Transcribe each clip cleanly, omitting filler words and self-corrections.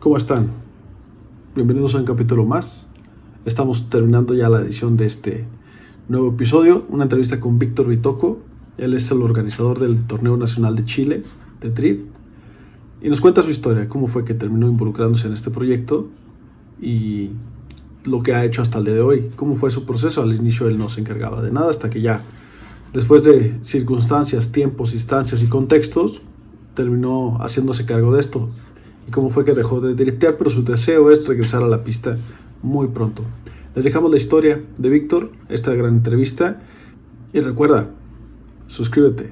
¿Cómo están? Bienvenidos a un capítulo más. Estamos terminando ya la edición de este nuevo episodio, una entrevista con Víctor Bitoco. Él es el organizador del Torneo Nacional de Chile, de Drift, y nos cuenta su historia, cómo fue que terminó involucrándose en este proyecto y lo que ha hecho hasta el día de hoy, cómo fue su proceso. Al inicio él no se encargaba de nada, hasta que ya, después de circunstancias, tiempos, instancias y contextos, terminó haciéndose cargo de esto y cómo fue que dejó de driftear, pero su deseo es regresar a la pista muy pronto. Les dejamos la historia de Víctor, esta gran entrevista, y recuerda, suscríbete.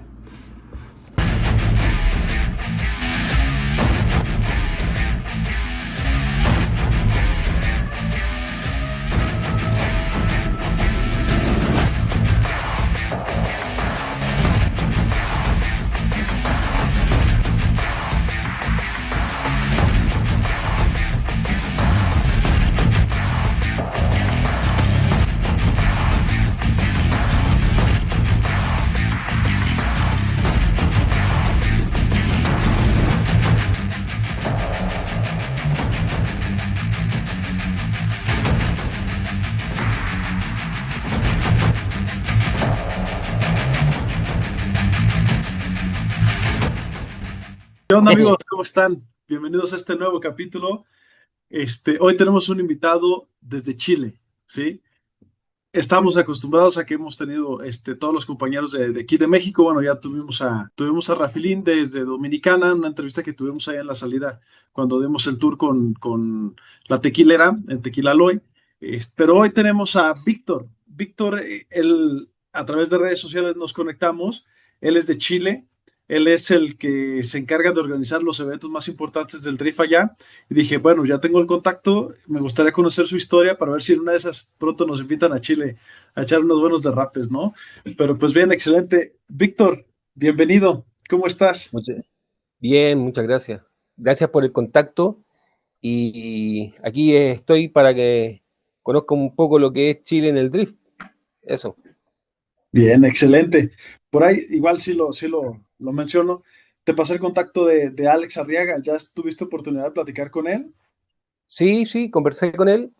¿Qué onda, amigos? ¿Cómo están? Bienvenidos a este nuevo capítulo. Hoy tenemos un invitado desde Chile, ¿sí? Estamos acostumbrados a que hemos tenido todos los compañeros de aquí de México. Bueno, ya tuvimos a Rafilín desde Dominicana, una entrevista que tuvimos allá en la salida cuando dimos el tour con la tequilera en Tequila Aloy. Pero hoy tenemos a Víctor. Víctor, él, a través de redes sociales nos conectamos. Él es de Chile. Él es el que se encarga de organizar los eventos más importantes del Drift allá. Y dije, bueno, ya tengo el contacto, me gustaría conocer su historia para ver si en una de esas pronto nos invitan a Chile a echar unos buenos derrapes, ¿no? Pero pues bien, excelente. Víctor, bienvenido. ¿Cómo estás? Bien, muchas gracias. Gracias por el contacto y aquí estoy para que conozca un poco lo que es Chile en el drift. Eso. Bien, excelente. Por ahí, igual sí lo menciono. Te pasé el contacto de Alex Arriaga. ¿Ya tuviste oportunidad de platicar con él? Sí, sí, conversé con él.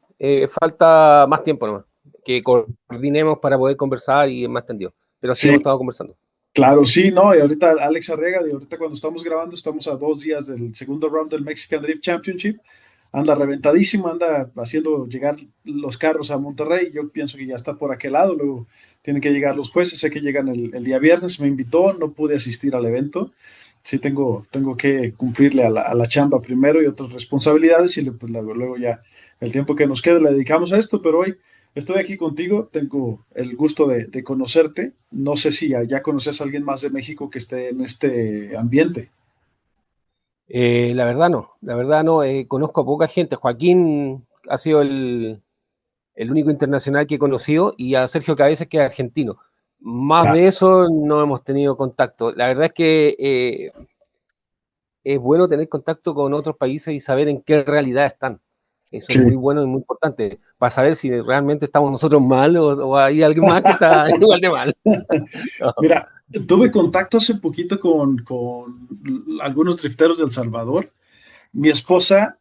Falta más tiempo nomás, que coordinemos para poder conversar y más tendido. Pero sí Sí, hemos estado conversando. claro, sí, ¿no? Y ahorita Alex Arriaga, y ahorita cuando estamos grabando, estamos a 2 días del segundo round del Mexican Drift Championship. Anda reventadísimo, anda haciendo llegar los carros a Monterrey. Yo pienso que ya está por aquel lado. Luego tienen que llegar los jueces, sé que llegan el día viernes. Me invitó, no pude asistir al evento. Sí, tengo que cumplirle a la chamba primero y otras responsabilidades, y pues luego ya el tiempo que nos quede le dedicamos a esto. Pero hoy estoy aquí contigo, tengo el gusto de conocerte. No sé si ya conoces a alguien más de México que esté en este ambiente. La verdad no, conozco a poca gente. Joaquín ha sido el único internacional que he conocido y a Sergio Cabezas, que es argentino. Más Ya, de eso no hemos tenido contacto. La verdad es que es bueno tener contacto con otros países y saber en qué realidad están. Eso es sí. muy bueno y muy importante para saber si realmente estamos nosotros mal o hay alguien más que está igual de mal. No, Mira, tuve contacto hace poquito con algunos drifteros de El Salvador. Mi esposa,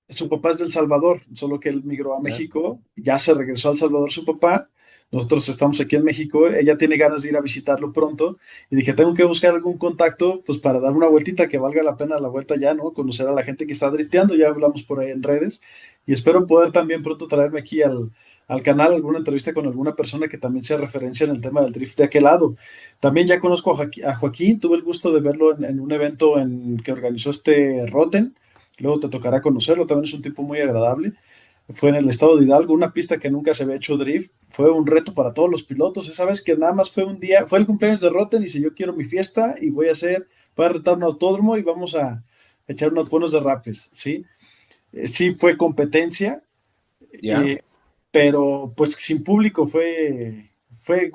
su papá es de El Salvador, solo que él migró a ¿ya? México, ya se regresó a El Salvador su papá. Nosotros estamos aquí en México, ella tiene ganas de ir a visitarlo pronto y dije, tengo que buscar algún contacto pues para dar una vueltita que valga la pena la vuelta ya, ¿no? Conocer a la gente que está drifteando, ya hablamos por ahí en redes, y espero poder también pronto traerme aquí al canal alguna entrevista con alguna persona que también sea referencia en el tema del drift de aquel lado. También ya conozco a Joaquín, tuve el gusto de verlo en un evento que organizó Rotten. Luego te tocará conocerlo, también es un tipo muy agradable. Fue en el estado de Hidalgo, una pista que nunca se había hecho drift. Fue un reto para todos los pilotos. Esa vez que nada más fue un día, fue el cumpleaños de Rotten y dice, yo quiero mi fiesta y voy a rentar un autódromo y vamos a echar unos buenos derrapes, ¿sí? Sí fue competencia, ¿Ya? eh, pero pues sin público fue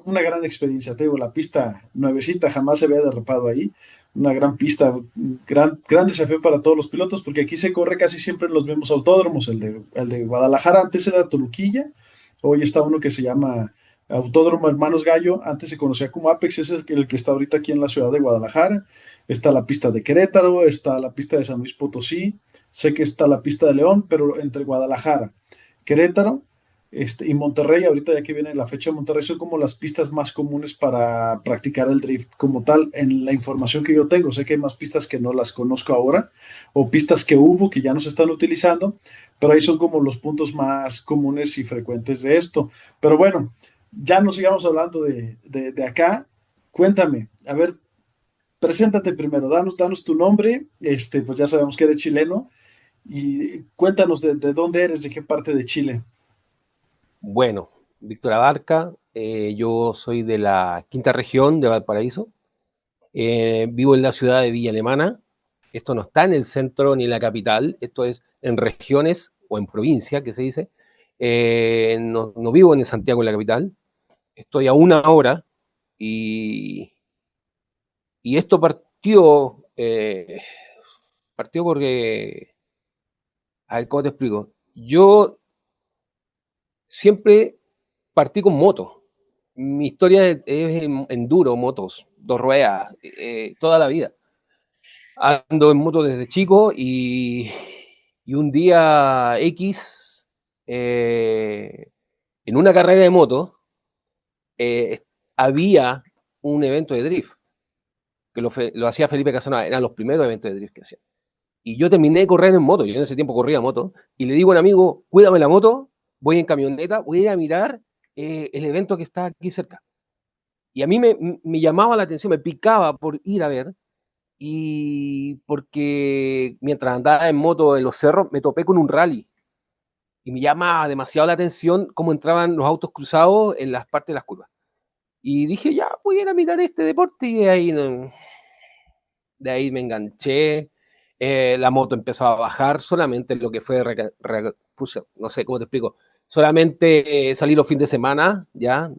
una gran experiencia. Te digo, la pista nuevecita jamás se había derrapado ahí. Una gran pista, un gran desafío para todos los pilotos, porque aquí se corre casi siempre en los mismos autódromos. El de Guadalajara antes era Toluquilla, hoy está uno que se llama Autódromo Hermanos Gallo, antes se conocía como Apex, es el que está ahorita aquí en la ciudad de Guadalajara. Está la pista de Querétaro, está la pista de San Luis Potosí, sé que está la pista de León, pero entre Guadalajara, Querétaro, y Monterrey, ahorita ya que viene la fecha de Monterrey, son como las pistas más comunes para practicar el drift como tal, en la información que yo tengo. Sé que hay más pistas que no las conozco ahora, o pistas que hubo que ya no se están utilizando, pero ahí son como los puntos más comunes y frecuentes de esto. Pero bueno, ya no sigamos hablando de acá. Cuéntame, a ver, preséntate primero, danos tu nombre, pues ya sabemos que eres chileno, y cuéntanos de dónde eres, de qué parte de Chile. Bueno, Víctor Abarca, yo soy de la quinta región de Valparaíso, vivo en la ciudad de Villa Alemana. Esto no está en el centro ni en la capital, esto es en regiones o en provincia, que se dice. No vivo en Santiago, en la capital, estoy a una hora y, y esto partió porque, a ver, ¿cómo te explico? Yo siempre partí con moto. Mi historia es en enduro, motos, dos ruedas, toda la vida. Ando en moto desde chico y un día X, en una carrera de moto, eh, había un evento de drift, que lo hacía Felipe Casanova, eran los primeros eventos de drift que hacía. Y yo terminé de correr en moto, yo en ese tiempo corría moto, y le digo a un amigo, cuídame la moto, voy en camioneta, voy a ir a mirar el evento que está aquí cerca. Y a mí me llamaba la atención, me picaba por ir a ver, y porque mientras andaba en moto en los cerros me topé con un rally, y me llamaba demasiado la atención cómo entraban los autos cruzados en las partes de las curvas. Y dije, ya, voy a ir a mirar este deporte, y de ahí me enganché, la moto empezó a bajar, solamente lo que fue, no sé cómo te explico, solamente salí los fines de semana, ya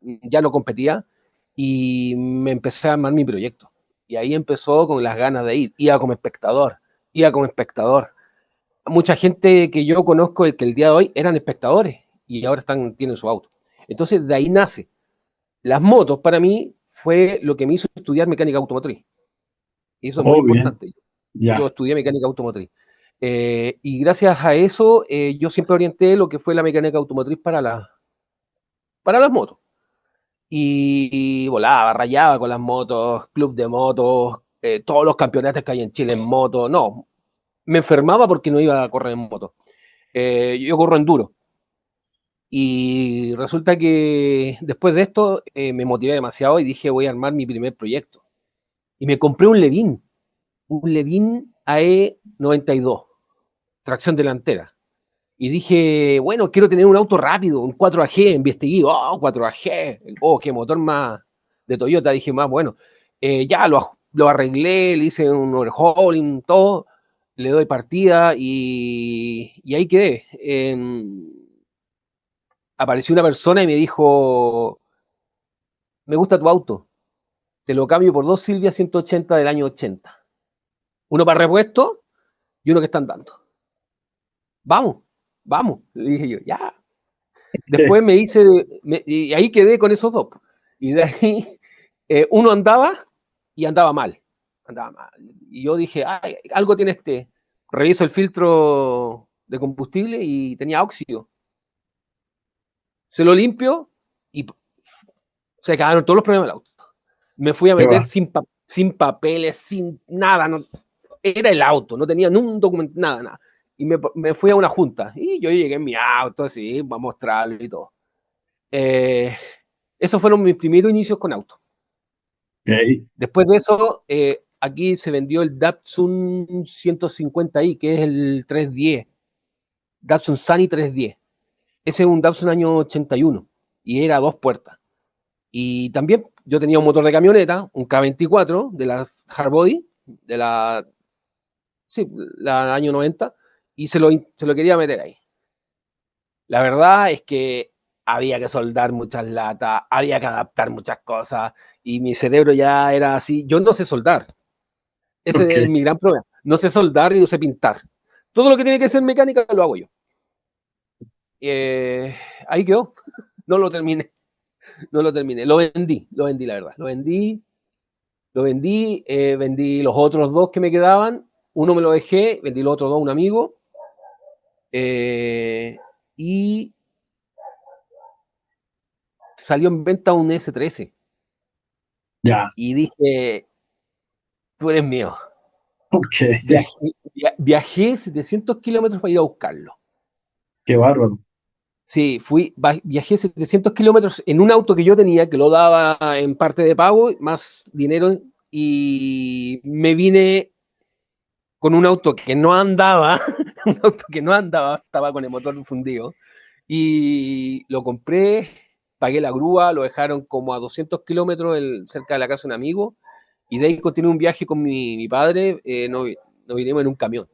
no competía, y me empecé a armar mi proyecto. Y ahí empezó con las ganas de ir, iba como espectador. Mucha gente que yo conozco que el día de hoy eran espectadores y ahora tienen su auto. Entonces de ahí nace. Las motos para mí fue lo que me hizo estudiar mecánica automotriz. Y eso es muy Oh, bien, importante. Yo ya. estudié mecánica automotriz. Y gracias a eso, yo siempre orienté lo que fue la mecánica automotriz para las motos. Y volaba, rayaba con las motos, club de motos, todos los campeonatos que hay en Chile en moto. No, me enfermaba porque no iba a correr en moto. Yo corro enduro. Y resulta que después de esto me motivé demasiado y dije voy a armar mi primer proyecto. Y me compré un Levin AE 92, tracción delantera. Y dije, bueno, quiero tener un auto rápido, un 4AG, investigué, oh, 4AG, oh, qué motor más de Toyota, dije, más bueno. Ya lo arreglé, le hice un overhauling, todo, le doy partida y ahí quedé. Apareció una persona y me dijo, me gusta tu auto, te lo cambio por dos Silvia 180 del año 80. Uno para repuesto y uno que están dando. Vamos, vamos, le dije yo, ya. Después y ahí quedé con esos dos. Y de ahí uno andaba mal, andaba mal. Y yo dije, ay, algo tiene este. Reviso el filtro de combustible y tenía óxido. Se lo limpio y se acabaron todos los problemas del auto. Me fui a ¿Qué meter va? sin papeles, sin nada. No, era el auto, no tenía ni un documento, nada, nada. Y me fui a una junta. Y yo llegué en mi auto, así, para mostrarlo y todo. Eh, Esos fueron mis primeros inicios con auto. Ok. Después de eso, aquí se vendió el Datsun 150i, que es el 310, Datsun Sunny 310. Ese es un Datsun año 81 y era dos puertas. Y también yo tenía un motor de camioneta, un K24 de la Hardbody, de la, sí, la año 90, y se lo quería meter ahí. La verdad es que había que soldar muchas latas, había que adaptar muchas cosas, y mi cerebro ya era así. Yo no sé soldar, Ok. ese es mi gran problema. No sé soldar y no sé pintar. Todo lo que tiene que ser mecánica lo hago yo. Eh, Ahí quedó, no lo terminé, no lo terminé. Lo vendí la verdad. Vendí los otros dos que me quedaban Uno me lo dejé, vendí los otros dos a un amigo. Y salió en venta un S13. Ya, Y dije, tú eres mío. ok, Viajé 700 kilómetros para ir a buscarlo. qué bárbaro. Sí, viajé 700 kilómetros en un auto que yo tenía, que lo daba en parte de pago, más dinero, y me vine con un auto que no andaba, un auto que no andaba, estaba con el motor fundido, y lo compré, pagué la grúa, lo dejaron como a 200 kilómetros cerca de la casa de un amigo, y de ahí continué un viaje con mi padre, nos vinimos en un camión.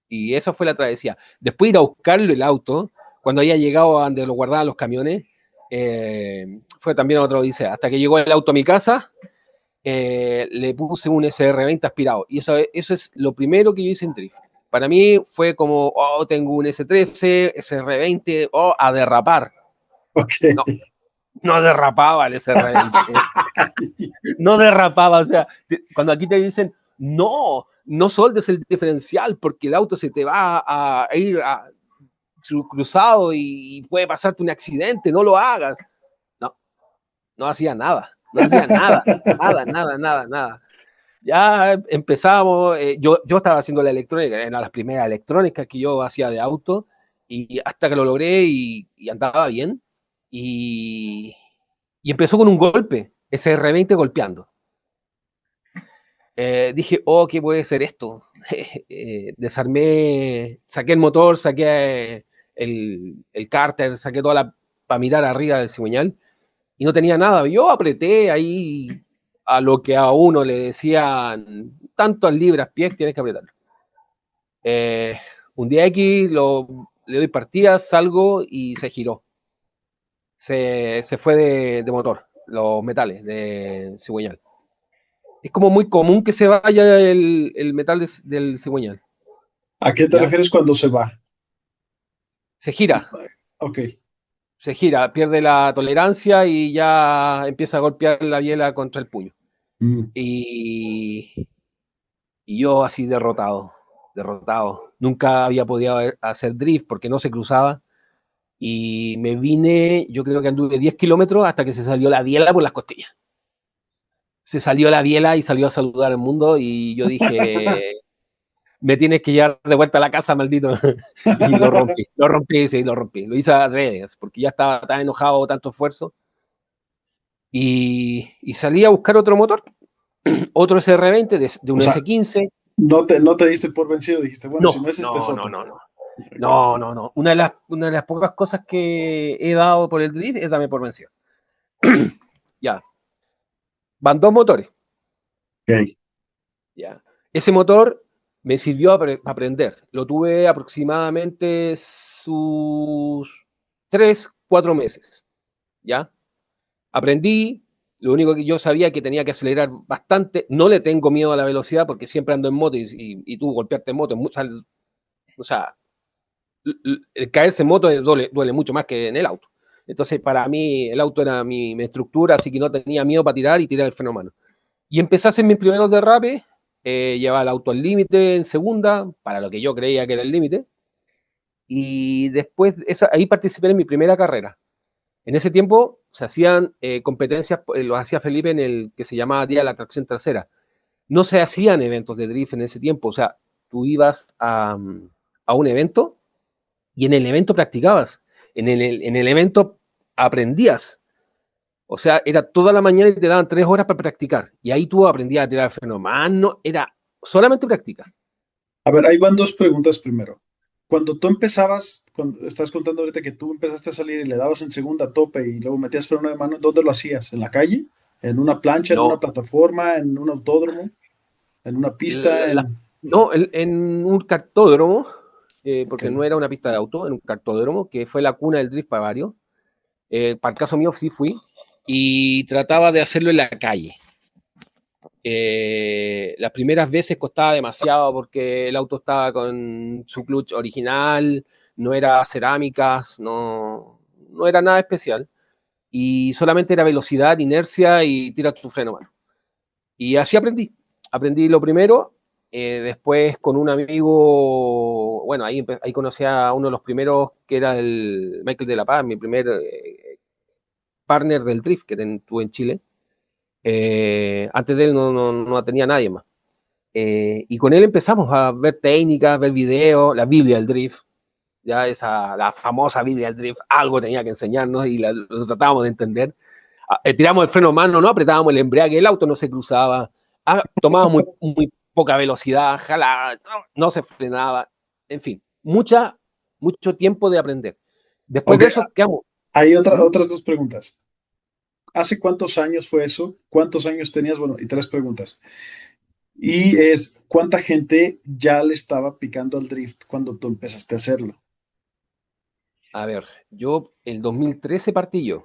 Y esa fue la travesía. Después de ir a buscarlo el auto, cuando había llegado a donde lo guardaban los camiones, fue también otra odisea. Hasta que llegó el auto a mi casa, le puse un SR20 aspirado. Y eso es lo primero que yo hice en drift. Para mí fue como, oh, tengo un S13, SR20, oh, a derrapar. Ok. No, no derrapaba el SR20. No derrapaba. O sea, cuando aquí te dicen, no soldes el diferencial porque el auto se te va a ir cruzado y puede pasarte un accidente, no lo hagas. No, no hacía nada, no hacía nada, nada, nada, nada, nada. Ya empezamos, yo estaba haciendo la electrónica, eran las primeras electrónicas que yo hacía de auto, y hasta que lo logré y andaba bien, y, y empezó con un golpe, ese R20 golpeando. Dije, oh, ¿qué puede ser esto? Desarmé, saqué el motor, saqué el cárter, saqué toda la para mirar arriba del cigüeñal y no tenía nada. Yo apreté ahí a lo que a uno le decían tantas libras pies tienes que apretarlo. Eh, un día X le doy partida, salgo y se giró. Se fue de motor, los metales de cigüeñal. Es como muy común que se vaya el metal del cigüeñal, ¿A qué te ¿ya? refieres cuando se va? Se gira, Ok. se gira, pierde la tolerancia y ya empieza a golpear la biela contra el puño. Mm. Y, y yo así derrotado, derrotado. Nunca había podido hacer drift porque no se cruzaba. Y me vine, yo creo que anduve 10 kilómetros hasta que se salió la biela por las costillas. Se salió la biela y salió a saludar al mundo y yo dije, me tienes que llevar de vuelta a la casa, maldito. Y lo rompí, sí, lo rompí. Lo hice a redes, porque ya estaba tan enojado, tanto esfuerzo. Y salí a buscar otro motor, otro SR20 de O un sea, S15. no te diste por vencido, dijiste, bueno, si no No, es este, es no, no, otro. no, no. Ok. No, no, no. Una de las pocas cosas que he dado por el drift es darme por vencido. Ya. Van dos motores. Ok. Ya. Ese motor me sirvió para aprender. Lo tuve aproximadamente sus 3, 4 meses. ¿Ya? Aprendí, lo único que yo sabía que tenía que acelerar bastante. No le tengo miedo a la velocidad porque siempre ando en moto y tú golpearte en moto. O sea, el caerse en moto duele mucho más que en el auto. Entonces, para mí, el auto era mi estructura, así que no tenía miedo para tirar y tirar el freno a mano. Y empecé a hacer mis primeros derrapes, llevaba el auto al límite en segunda, para lo que yo creía que era el límite, y después ahí participé en mi primera carrera. En ese tiempo se hacían competencias, lo hacía Felipe en el que se llamaba Día de la Tracción Trasera. No se hacían eventos de drift en ese tiempo, o sea, tú ibas a un evento y en el evento practicabas, en el evento aprendías. O sea, era toda la mañana y te daban 3 horas para practicar. Y ahí tú aprendías a tirar freno a mano, era solamente práctica. A ver, ahí van dos preguntas primero. Cuando tú empezabas, cuando estás contando ahorita que tú empezaste a salir y le dabas en segunda a tope y luego metías freno de mano, ¿dónde lo hacías? ¿En la calle? ¿En una plancha? ¿En una No, plataforma? ¿En un autódromo? ¿En una pista? no en un cartódromo, Ok. porque no era una pista de auto, en un cartódromo, que fue la cuna del drift para varios. Para el caso mío sí fui, y trataba de hacerlo en la calle. Las primeras veces costaba demasiado porque el auto estaba con su clutch original, no era cerámicas, no era nada especial. Y solamente era velocidad, inercia y tira tu freno, mano. Y así aprendí. Aprendí lo primero, Después con un amigo, bueno, ahí conocí a uno de los primeros, que era el Michael de la Paz, mi primer partner del drift que tuve en Chile. Antes de él no tenía nadie más. Y con él empezamos a ver técnicas, ver videos, la Biblia del drift, ya la famosa Biblia del drift, algo tenía que enseñarnos y lo tratábamos de entender. Tiramos el freno a mano, no apretábamos el embrague, el auto no se cruzaba, tomaba muy poca velocidad, jalaba, no se frenaba, en fin, mucho tiempo de aprender. Después Ok, de eso, quedamos. hay ¿Mm? otras dos preguntas. ¿Hace cuántos años fue eso? ¿Cuántos años tenías? Bueno, y tres preguntas. Y es, ¿cuánta gente ya le estaba picando al drift cuando tú empezaste a hacerlo? A ver, yo el 2013 partí el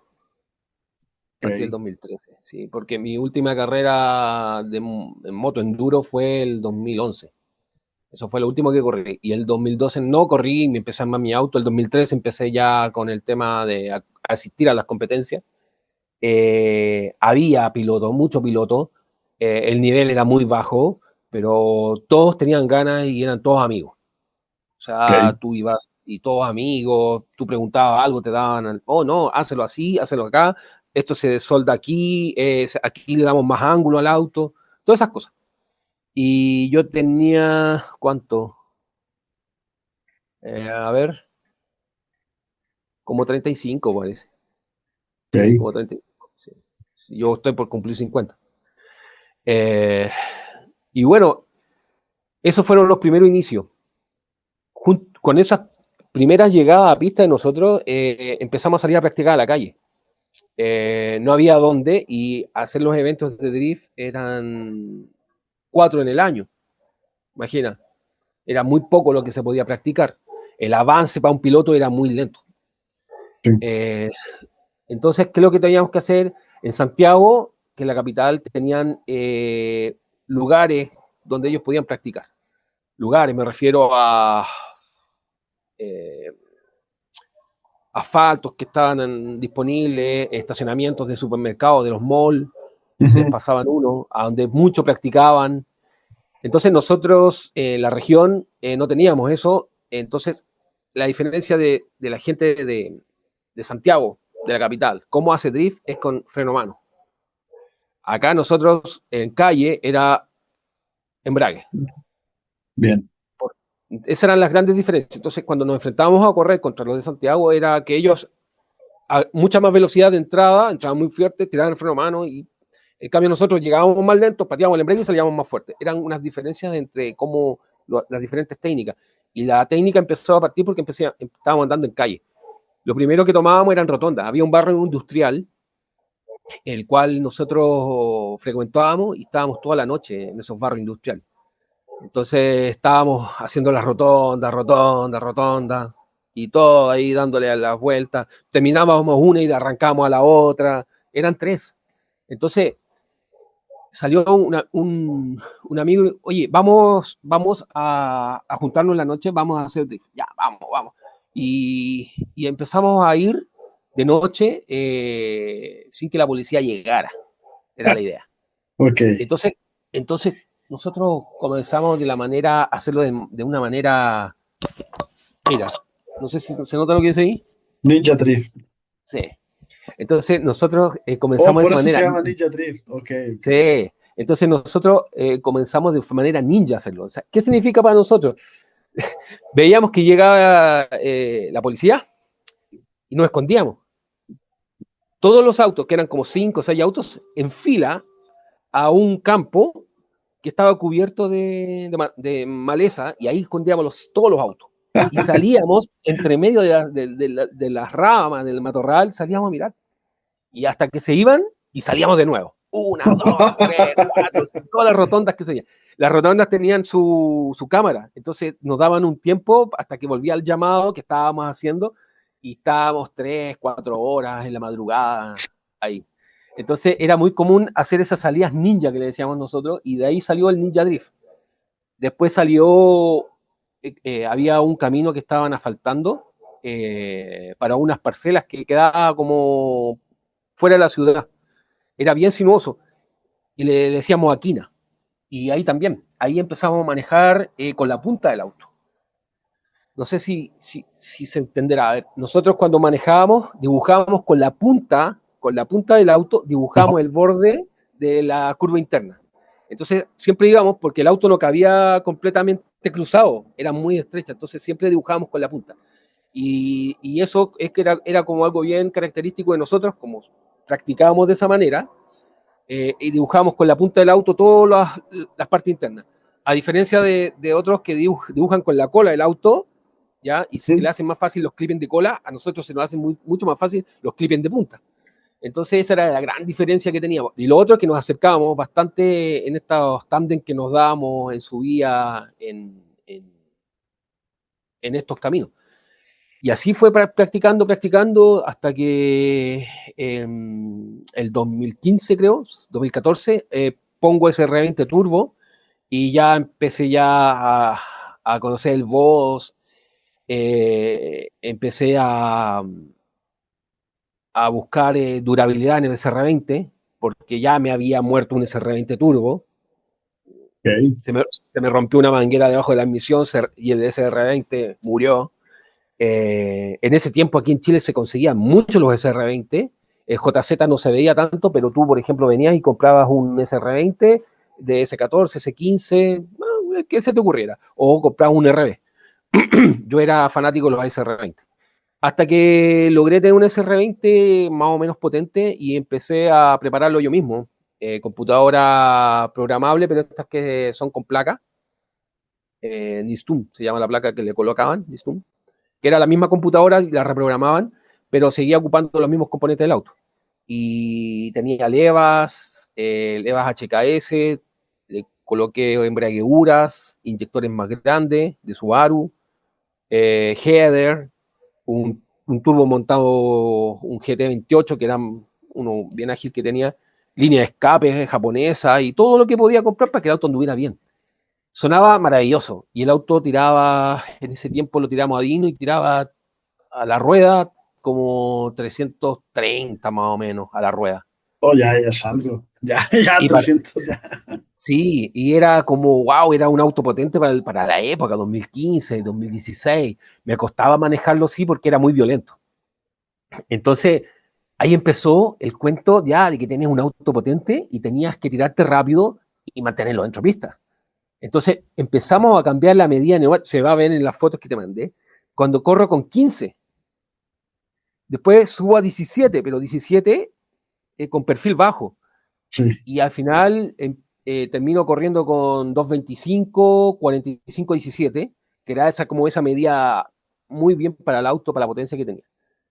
Ok, 2013, sí, porque mi última carrera en moto enduro fue el 2011. Eso fue lo último que corrí. Y el 2012 no corrí, me empecé a armar mi auto. El 2013 empecé ya con el tema de asistir a las competencias. Había piloto, mucho piloto. El nivel era muy bajo, pero todos tenían ganas y eran todos amigos. O ok. sea, tú ibas y todos amigos, tú preguntabas algo, te daban, oh no, hácelo así, hácelo acá, esto se solda aquí, aquí le damos más ángulo al auto, todas esas cosas. Y yo tenía, ¿cuánto? A ver, como 35 parece. Sí, Ok. como 35. Sí. Sí, yo estoy por cumplir 50. Eh, y bueno, esos fueron los primeros inicios. Con esas primeras llegadas a pista de nosotros, empezamos a salir a practicar a la calle. No había dónde y hacer los eventos de drift eran 4 en el año. Imagina, era muy poco lo que se podía practicar. El avance para un piloto era muy lento. Sí. Eh, entonces, ¿qué es lo que teníamos que hacer? En Santiago, que es la capital, tenían lugares donde ellos podían practicar. Lugares, me refiero a eh, asfaltos que estaban disponibles, estacionamientos de supermercados, de los malls, les Ujú. pasaban uno, a donde mucho practicaban. Entonces nosotros, la región, no teníamos eso. Entonces, la diferencia de la gente de Santiago, de la capital, cómo hace drift, es con freno a mano. Acá nosotros en calle era embrague. Bien. Esas eran las grandes diferencias. Entonces, cuando nos enfrentábamos a correr contra los de Santiago, era que ellos a mucha más velocidad de entrada, entraban muy fuerte, tiraban el freno a mano y en cambio nosotros llegábamos más lentos, pateábamos el embrague y salíamos más fuertes. Eran unas diferencias entre cómo las diferentes técnicas. Y la técnica empezó a partir porque estábamos andando en calle. Lo primero que tomábamos eran rotondas. Había un barrio industrial el cual nosotros frecuentábamos y estábamos toda la noche en esos barrios industriales. Entonces estábamos haciendo las rotondas, y todo ahí dándole a las vueltas. Terminábamos una y arrancábamos a la otra. Eran tres. Entonces salió un amigo, oye, vamos a juntarnos en la noche, vamos a hacer drift. Ya, vamos. Y empezamos a ir de noche sin que la policía llegara, era la idea. Ok. Entonces, entonces nosotros comenzamos a hacerlo de una manera, mira, no sé si se nota lo que dice ahí. Ninja Drift. Sí. Entonces nosotros Oh, comenzamos de por esa eso se manera. llama Ninja Drift. Ok, ok. Sí. Entonces nosotros comenzamos de manera ninja a hacerlo. O sea, ¿qué significa para nosotros? Veíamos que llegaba la policía y nos escondíamos. Todos los autos, que eran como 5 o 6 autos, en fila a un campo que estaba cubierto de maleza y ahí escondíamos todos los autos. Y salíamos entre medio de las ramas del matorral, salíamos a mirar. Y hasta que se iban y salíamos de nuevo. Una, dos, tres, cuatro, todas las rotondas que se veían. Las rotondas tenían su cámara, entonces nos daban un tiempo hasta que volvía el llamado que estábamos haciendo y estábamos 3, 4 horas en la madrugada ahí. Entonces era muy común hacer esas salidas ninja que le decíamos nosotros y de ahí salió el Ninja Drift. Después salió, había un camino que estaban asfaltando para unas parcelas que quedaba como fuera de la ciudad. Era bien sinuoso y le decíamos Aquina. Y ahí empezamos a manejar con la punta del auto. No sé si se entenderá. A ver, nosotros cuando manejábamos, dibujábamos con la punta del auto, Ajá. dibujábamos el borde de la curva interna. Entonces siempre íbamos, porque el auto no cabía completamente cruzado, era muy estrecha, entonces siempre dibujábamos con la punta. Y eso es que era como algo bien característico de nosotros, como practicábamos de esa manera, y dibujábamos con la punta del auto todas las partes internas. A diferencia de otros que dibujan con la cola del auto, ¿ya? Y se le hacen más fácil los clipping de cola, a nosotros se nos hacen mucho más fácil los clipping de punta. Entonces esa era la gran diferencia que teníamos. Y lo otro es que nos acercábamos bastante en estos tándem que nos dábamos en subida en estos caminos. Y así fue practicando hasta que el 2015, creo, 2014, pongo ese R20 Turbo y ya empecé a conocer el voz, empecé a buscar durabilidad en el SR20, porque ya me había muerto un SR20 Turbo, Ok. se me rompió una manguera debajo de la admisión y el SR20 murió. En ese tiempo aquí en Chile se conseguían muchos los SR20, el JZ no se veía tanto, pero tú, por ejemplo, venías y comprabas un SR20 de S14, S15, que se te ocurriera, o comprabas un RB. Yo era fanático de los SR20. Hasta que logré tener un SR20 más o menos potente y empecé a prepararlo yo mismo. Computadora programable, pero estas que son con placa. Nistum se llama la placa que le colocaban, Nistum, que era la misma computadora y la reprogramaban, pero seguía ocupando los mismos componentes del auto. Y tenía levas HKS, le coloqué embragueduras, inyectores más grandes de Subaru, header, un turbo montado, un GT28, que era uno bien ágil que tenía, línea de escape japonesa y todo lo que podía comprar para que el auto anduviera bien. Sonaba maravilloso y el auto tiraba, en ese tiempo lo tiramos a Dino y tiraba a la rueda como 330 más o menos a la rueda. Oh, ya, ya salgo. Ya, ya, Y para, 300 ya. sí, y era como, wow, era un auto potente para la época, 2015, 2016. Me costaba manejarlo, sí, porque era muy violento. Entonces, ahí empezó el cuento ya de que tenías un auto potente y tenías que tirarte rápido y mantenerlo dentro de pista. Entonces, empezamos a cambiar la medida, se va a ver en las fotos que te mandé, cuando corro con 15. Después subo a 17, pero 17 con perfil bajo. Sí. Y al final termino corriendo con 225, 45, 17, que era como esa medida muy bien para el auto, para la potencia que tenía.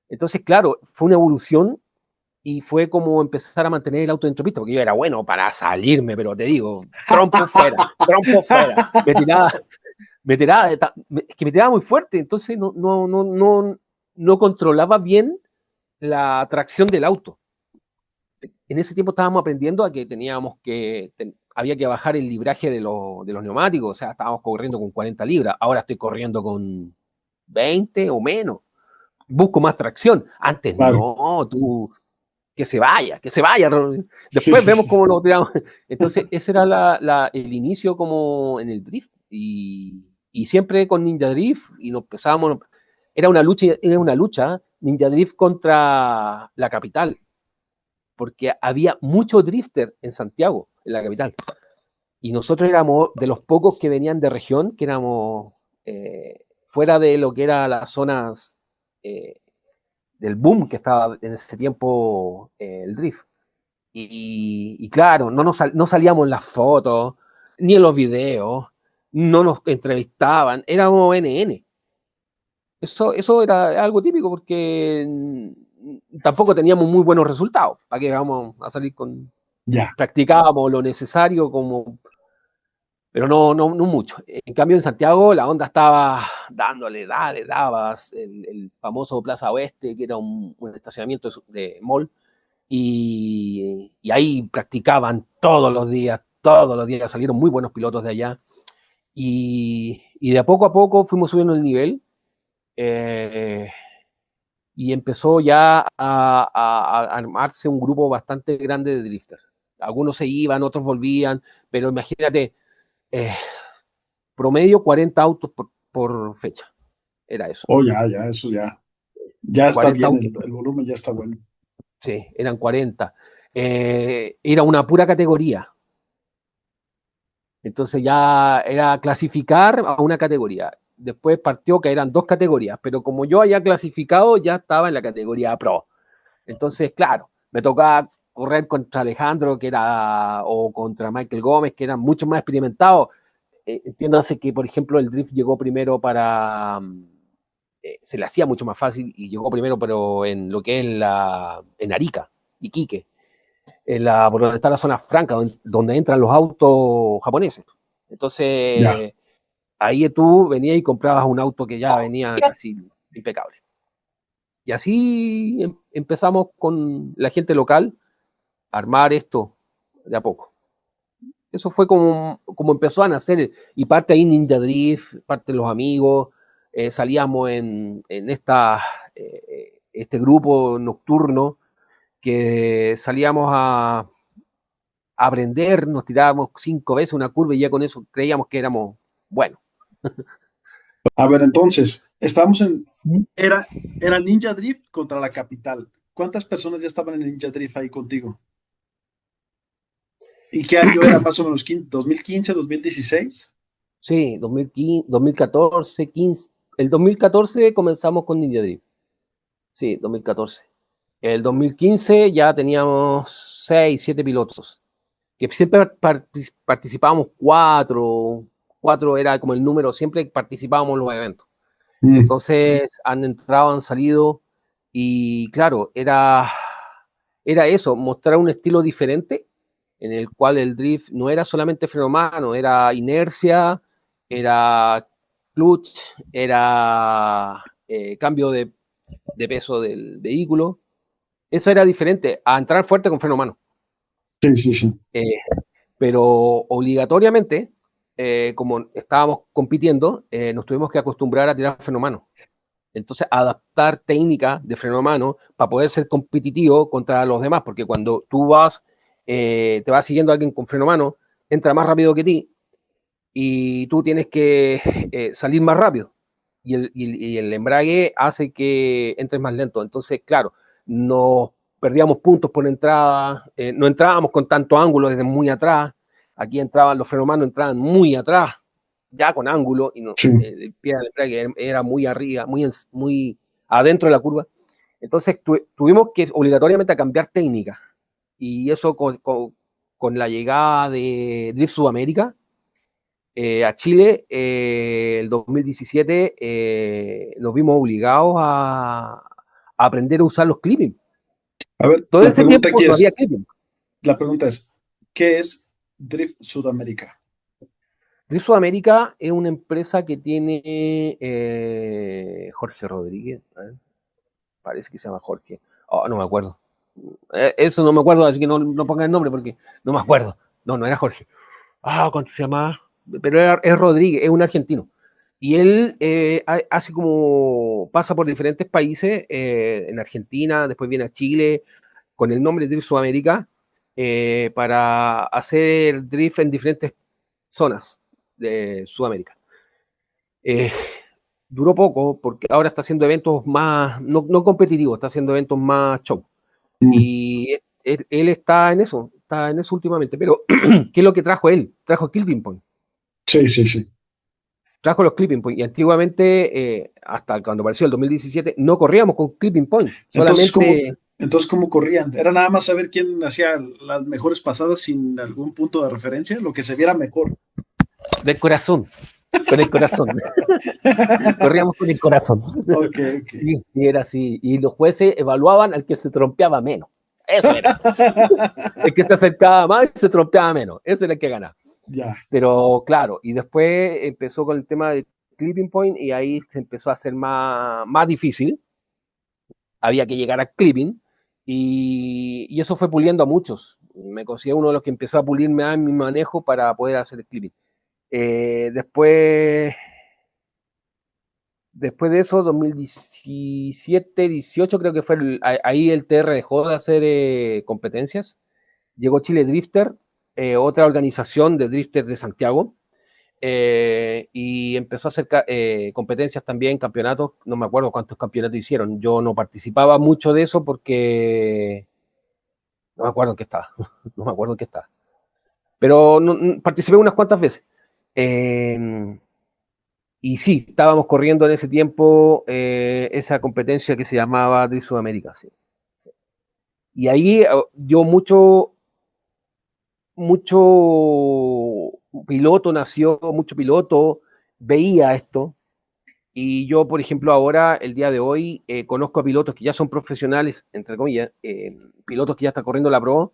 Entonces, claro, fue una evolución y fue como empezar a mantener el auto dentro de pista, porque yo era bueno para salirme, pero te digo, trompo fuera. Es que me tiraba muy fuerte, entonces no controlaba bien la tracción del auto. En ese tiempo estábamos aprendiendo a que había que bajar el libraje de los neumáticos, o sea, estábamos corriendo con 40 libras, ahora estoy corriendo con 20 o menos. Busco más tracción. Antes Claro. no, tú, que se vaya. Sí, Después sí, vemos sí. cómo lo tiramos. Entonces, ese era el inicio como en el drift. Y siempre con Ninja Drift, y nos empezábamos, era una lucha Ninja Drift contra la capital, porque había mucho drifter en Santiago, en la capital. Y nosotros éramos de los pocos que venían de región, que éramos fuera de lo que eran las zonas del boom que estaba en ese tiempo el drift. Y claro, no salíamos en las fotos, ni en los videos, no nos entrevistaban, éramos NN. Eso era algo típico porque tampoco teníamos muy buenos resultados. ¿Para qué vamos a salir con...? Ya. Practicábamos lo necesario como, pero no mucho. En cambio, en Santiago la onda estaba dándole, dabas, el famoso Plaza Oeste, que era un estacionamiento de mall, y ahí practicaban todos los días salieron muy buenos pilotos de allá, y de a poco fuimos subiendo el nivel, eh, y empezó ya a armarse un grupo bastante grande de drifters. Algunos se iban, otros volvían, pero imagínate, eh, promedio 40 autos por fecha, era eso. Oh, ya, eso ya. Ya está 40 bien, autos, el volumen ya está bueno. sí, eran 40. Era una pura categoría. Entonces ya era clasificar a una categoría. Después partió que eran dos categorías, pero como yo había clasificado, ya estaba en la categoría Pro. Entonces, claro, me tocaba correr contra Alejandro, que era, o contra Michael Gómez, que eran mucho más experimentados. Entiéndase que, por ejemplo, el drift llegó primero se le hacía mucho más fácil y llegó primero, pero en lo que es en Arica, Iquique, por donde está la zona franca, donde entran los autos japoneses. Ya. Entonces, ahí tú venías y comprabas un auto que ya venía casi impecable. Y así empezamos con la gente local a armar esto de a poco. Eso fue como empezó a nacer. Y parte ahí Ninja Drift, parte de los amigos. Salíamos este grupo nocturno que salíamos a aprender, nos tirábamos 5 veces una curva y ya con eso creíamos que éramos buenos. A ver, entonces, estamos en. ¿Mm? Era, era Ninja Drift contra la capital. ¿Cuántas personas ya estaban en Ninja Drift ahí contigo? ¿Y qué año era más o menos? ¿2015, 2016? Sí, 2015, 2014, 15. El 2014 comenzamos con Ninja Drift. Sí, 2014. El 2015 ya teníamos 6, 7 pilotos, que siempre participábamos cuatro era como el número, siempre participábamos en los eventos. Mm. Entonces han entrado, han salido y claro, era eso, mostrar un estilo diferente en el cual el drift no era solamente freno a mano, era inercia, era clutch, era cambio de peso del vehículo. Eso era diferente a entrar fuerte con freno a mano. Sí, sí, sí. Eh, pero obligatoriamente, como estábamos compitiendo, nos tuvimos que acostumbrar a tirar freno a mano. Entonces, adaptar técnica de freno a mano para poder ser competitivo contra los demás, porque cuando tú te vas siguiendo a alguien con freno a mano, entra más rápido que ti y tú tienes que salir más rápido. Y el embrague hace que entres más lento. Entonces, claro, nos perdíamos puntos por entrada, no entrábamos con tanto ángulo desde muy atrás. Aquí entraban los frenos a mano, entraban muy atrás, ya con ángulo, y no, Sí. el pie del embrague era muy arriba, muy adentro de la curva. Entonces tuvimos que obligatoriamente cambiar técnica. Y eso con la llegada de Drift Sudamérica, a Chile, el 2017, nos vimos obligados a aprender a usar los clipping. A ver, Todo ese tiempo no había clipping. la pregunta es, ¿qué es Drift Sudamérica? Drift Sudamérica es una empresa que tiene Jorge Rodríguez, ¿eh? Parece que se llama Jorge. Oh, no me acuerdo. Eso no me acuerdo, así que no ponga el nombre porque no me acuerdo. No era Jorge. ¿Cuánto se llama? Pero es Rodríguez, es un argentino. Y él hace como, pasa por diferentes países, en Argentina, después viene a Chile, con el nombre de Drift Sudamérica, para hacer drift en diferentes zonas de Sudamérica. Eh, Duró poco, porque ahora está haciendo eventos más, no competitivos, está haciendo eventos más show. Mm. Y él está en eso últimamente. Pero, ¿qué es lo que trajo él? Trajo Clipping Point. Sí, sí, sí. Trajo los Clipping Point. Y antiguamente, hasta cuando apareció el 2017, no corríamos con Clipping Point. Entonces, ¿cómo, Solamente entonces, ¿cómo corrían? ¿Era nada más saber quién hacía las mejores pasadas sin algún punto de referencia? Lo que se viera mejor. del corazón. Con el corazón. Corríamos con el corazón. Ok, ok. Sí, y era así. Y los jueces evaluaban al que se trompeaba menos. Eso era. El que se acercaba más y se trompeaba menos. Ese era el que ganaba. Ya. Pero claro, y después empezó con el tema de Clipping Point y ahí se empezó a hacer más difícil. Había que llegar a Clipping y eso fue puliendo a muchos. Me considero uno de los que empezó a pulirme a mi manejo para poder hacer el Clipping. Después de eso, 2017, 18 creo que fue, ahí el TR dejó de hacer competencias llegó Chile Drifter, otra organización de drifters de Santiago, y empezó a hacer competencias también, campeonatos, no me acuerdo cuántos campeonatos hicieron, yo no participaba mucho de eso porque no me acuerdo en qué estaba, no me acuerdo en qué estaba, pero participé unas cuantas veces. Y sí, estábamos corriendo en ese tiempo esa competencia que se llamaba Drift Sudamérica, sí. Y ahí yo mucho piloto nació, mucho piloto veía esto. Y yo, por ejemplo, ahora, el día de hoy, conozco a pilotos que ya son profesionales, entre comillas, pilotos que ya están corriendo la Pro,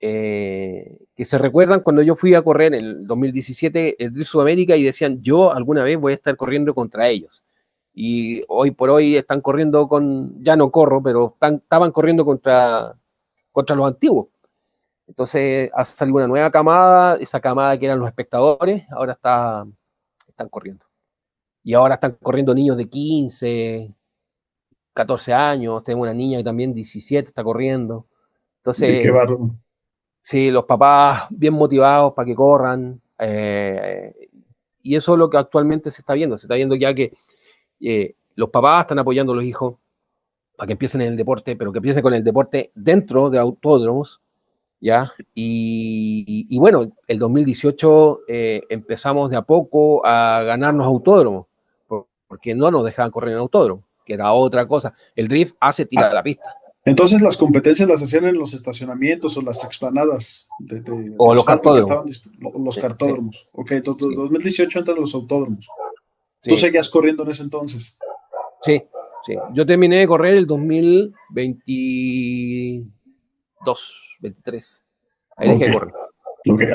que se recuerdan cuando yo fui a correr en el 2017 el Drift Sudamérica y decían, yo alguna vez voy a estar corriendo contra ellos. Y hoy por hoy están corriendo ya no corro, pero estaban corriendo contra los antiguos. Entonces ha salido una nueva camada, esa camada que eran los espectadores, ahora están corriendo. Y ahora están corriendo niños de 15, 14 años, tengo una niña que también 17 está corriendo. Qué Entonces, bárbaro. sí, los papás bien motivados para que corran. Y eso es lo que actualmente se está viendo. Se está viendo ya que los papás están apoyando a los hijos para que empiecen en el deporte, pero que empiecen con el deporte dentro de autódromos, ¿ya? Y bueno, el 2018 empezamos de a poco a ganarnos autódromos, porque no nos dejaban correr en autódromo, que era otra cosa. El drift hace tirar Ah, a la pista. entonces las competencias las hacían en los estacionamientos o las explanadas de O los asfalto que cartódromos. estaban los Sí, sí, cartódromos. Ok, entonces sí, 2018 entran los autódromos. Tú sí, seguías corriendo en ese entonces. sí, sí. Yo terminé de correr el 2022, 23. Ahí dejé Ok, de correr. ok.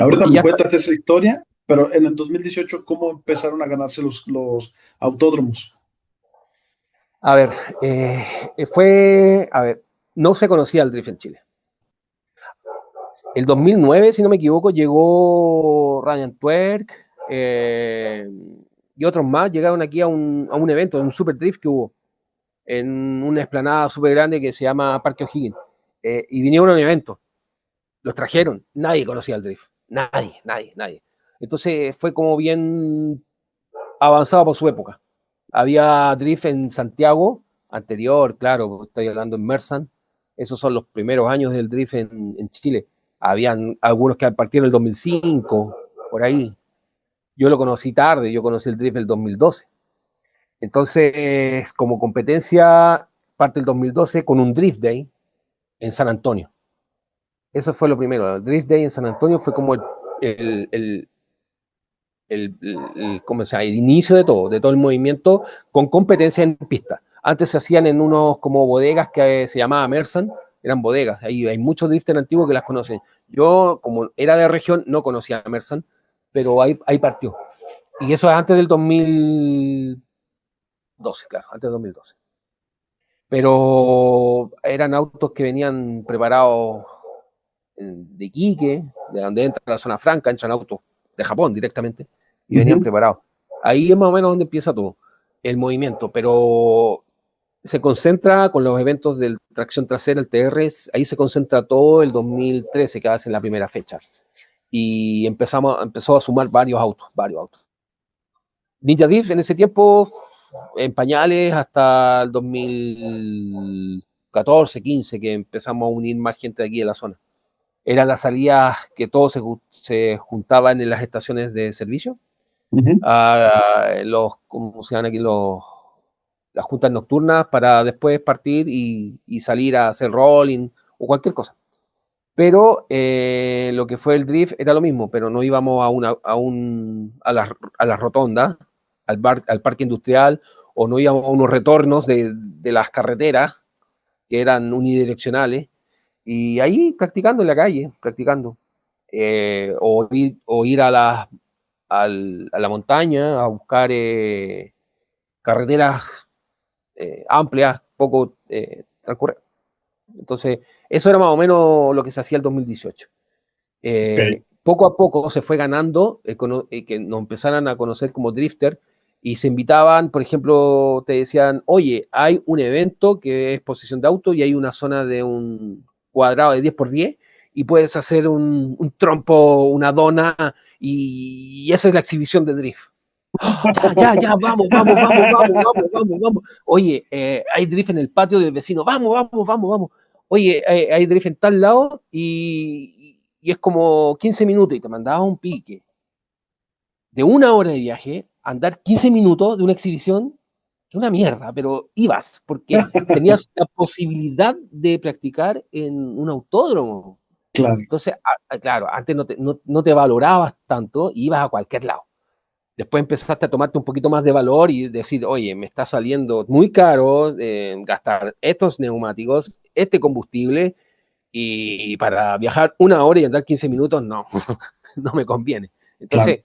Ahorita Porque me ya está. cuentas esa historia, pero en el 2018, ¿cómo empezaron a ganarse los autódromos? A ver, a ver, no se conocía el drift en Chile. El 2009, si no me equivoco, llegó Ryan Twerk y otros más llegaron aquí a un evento, a un super drift que hubo en una explanada súper grande que se llama Parque O'Higgins. Y vinieron a un evento, los trajeron, nadie conocía el drift, nadie, nadie, nadie. Entonces fue como bien avanzado por su época. Había drift en Santiago, anterior, claro, estoy hablando en Mersan, esos son los primeros años del drift en Chile. Habían algunos que partieron en el 2005, por ahí. Yo lo conocí tarde, yo conocí el drift el 2012. Entonces, como competencia, parte el 2012 con un Drift Day en San Antonio. Eso fue lo primero. El Drift Day en San Antonio fue como el, el, ¿cómo se llama? El inicio de todo el movimiento con competencia en pista. Antes se hacían en unos como bodegas que se llamaba Mersan, eran bodegas. Ahí hay muchos drifters antiguos que las conocen. Yo, como era de región, no conocía a Mersan, pero ahí partió. Y eso es antes del 2012, claro, antes del 2012. Pero eran autos que venían preparados de Iquique, de donde entra la zona franca, entran autos de Japón directamente, y venían Ujú. preparados. Ahí es más o menos donde empieza todo, el movimiento, pero se concentra con los eventos del tracción trasera, el TR, ahí se concentra todo el 2013, que hace la primera fecha. Y empezó a sumar varios autos, varios autos. Ninja Div en ese tiempo, en pañales, hasta el 2014, 15, que empezamos a unir más gente de aquí de la zona. Eran las salidas que todos se juntaban en las estaciones de servicio, Ujú. ¿cómo se llaman aquí? Las juntas nocturnas para después partir y salir a hacer rolling o cualquier cosa. Pero lo que fue el drift era lo mismo, pero no íbamos a las rotondas, al parque industrial, o no íbamos a unos retornos de las carreteras que eran unidireccionales, y ahí practicando en la calle, practicando. O ir a la montaña a buscar carreteras amplias, poco transcurridas. Entonces, eso era más o menos lo que se hacía el 2018. Ok. Poco a poco se fue ganando que nos empezaran a conocer como drifter y se invitaban, por ejemplo, te decían, oye, hay un evento que es exposición de auto y hay una zona de un cuadrado de 10 por 10 y puedes hacer un trompo, una dona, y esa es la exhibición de drift. ¡Oh! Ya, vamos. Oye, hay drift en el patio del vecino, vamos. Oye, hay drift en tal lado y es como 15 minutos y te mandaba un pique de 1 hora de viaje, andar 15 minutos de una exhibición, que una mierda, pero ibas, porque tenías la posibilidad de practicar en un autódromo. Claro. Entonces, claro, antes no te valorabas tanto y ibas a cualquier lado. Después empezaste a tomarte un poquito más de valor y decir, oye, me está saliendo muy caro gastar estos neumáticos, este combustible, y para viajar 1 hora y andar 15 minutos, no, no me conviene. Claro. Entonces,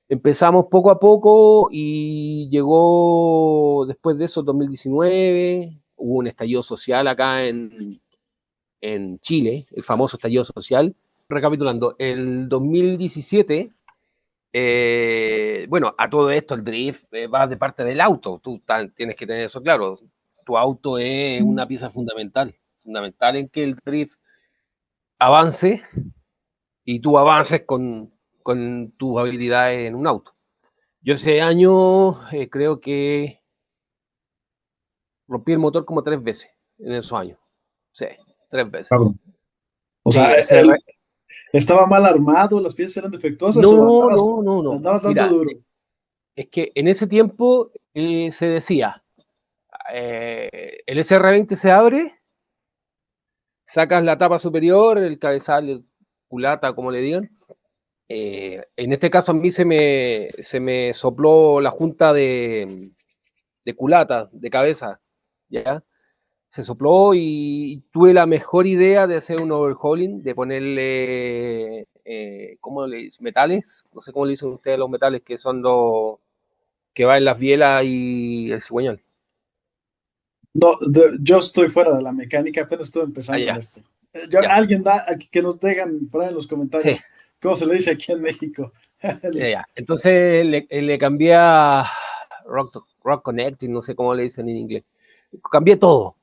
empezamos poco a poco y llegó después de eso 2019, hubo un estallido social acá en Chile, el famoso estallido social. Recapitulando, el 2017, bueno, a todo esto el drift va de parte del auto, tú tienes que tener eso claro, tu auto es una pieza fundamental en que el drift avance y tú avances con tus habilidades en un auto. Yo ese año creo que rompí el motor como 3 veces en esos años. Sí, 3 veces. Cabrón. O Sí, sea, ese él estaba mal armado, las piezas eran defectuosas o no. andabas dando Mira, duro. es que en ese tiempo se decía, el SR20 se abre, sacas la tapa superior, el cabezal, el culata, como le digan. En este caso a mí se me sopló la junta de culata, de cabeza, ¿ya? Se sopló y tuve la mejor idea de hacer un overhauling, de ponerle, ¿cómo le dicen? Metales, no sé cómo le dicen ustedes los metales que son los que va en las bielas y el cigüeñal. No, yo estoy fuera de la mecánica, apenas estoy empezando en Allá, esto. ya, Alguien da que nos digan por ahí en los sí, comentarios cómo se le dice aquí en México. ya. Entonces le cambié a Rock Connecting, no sé cómo le dicen en inglés. Cambié todo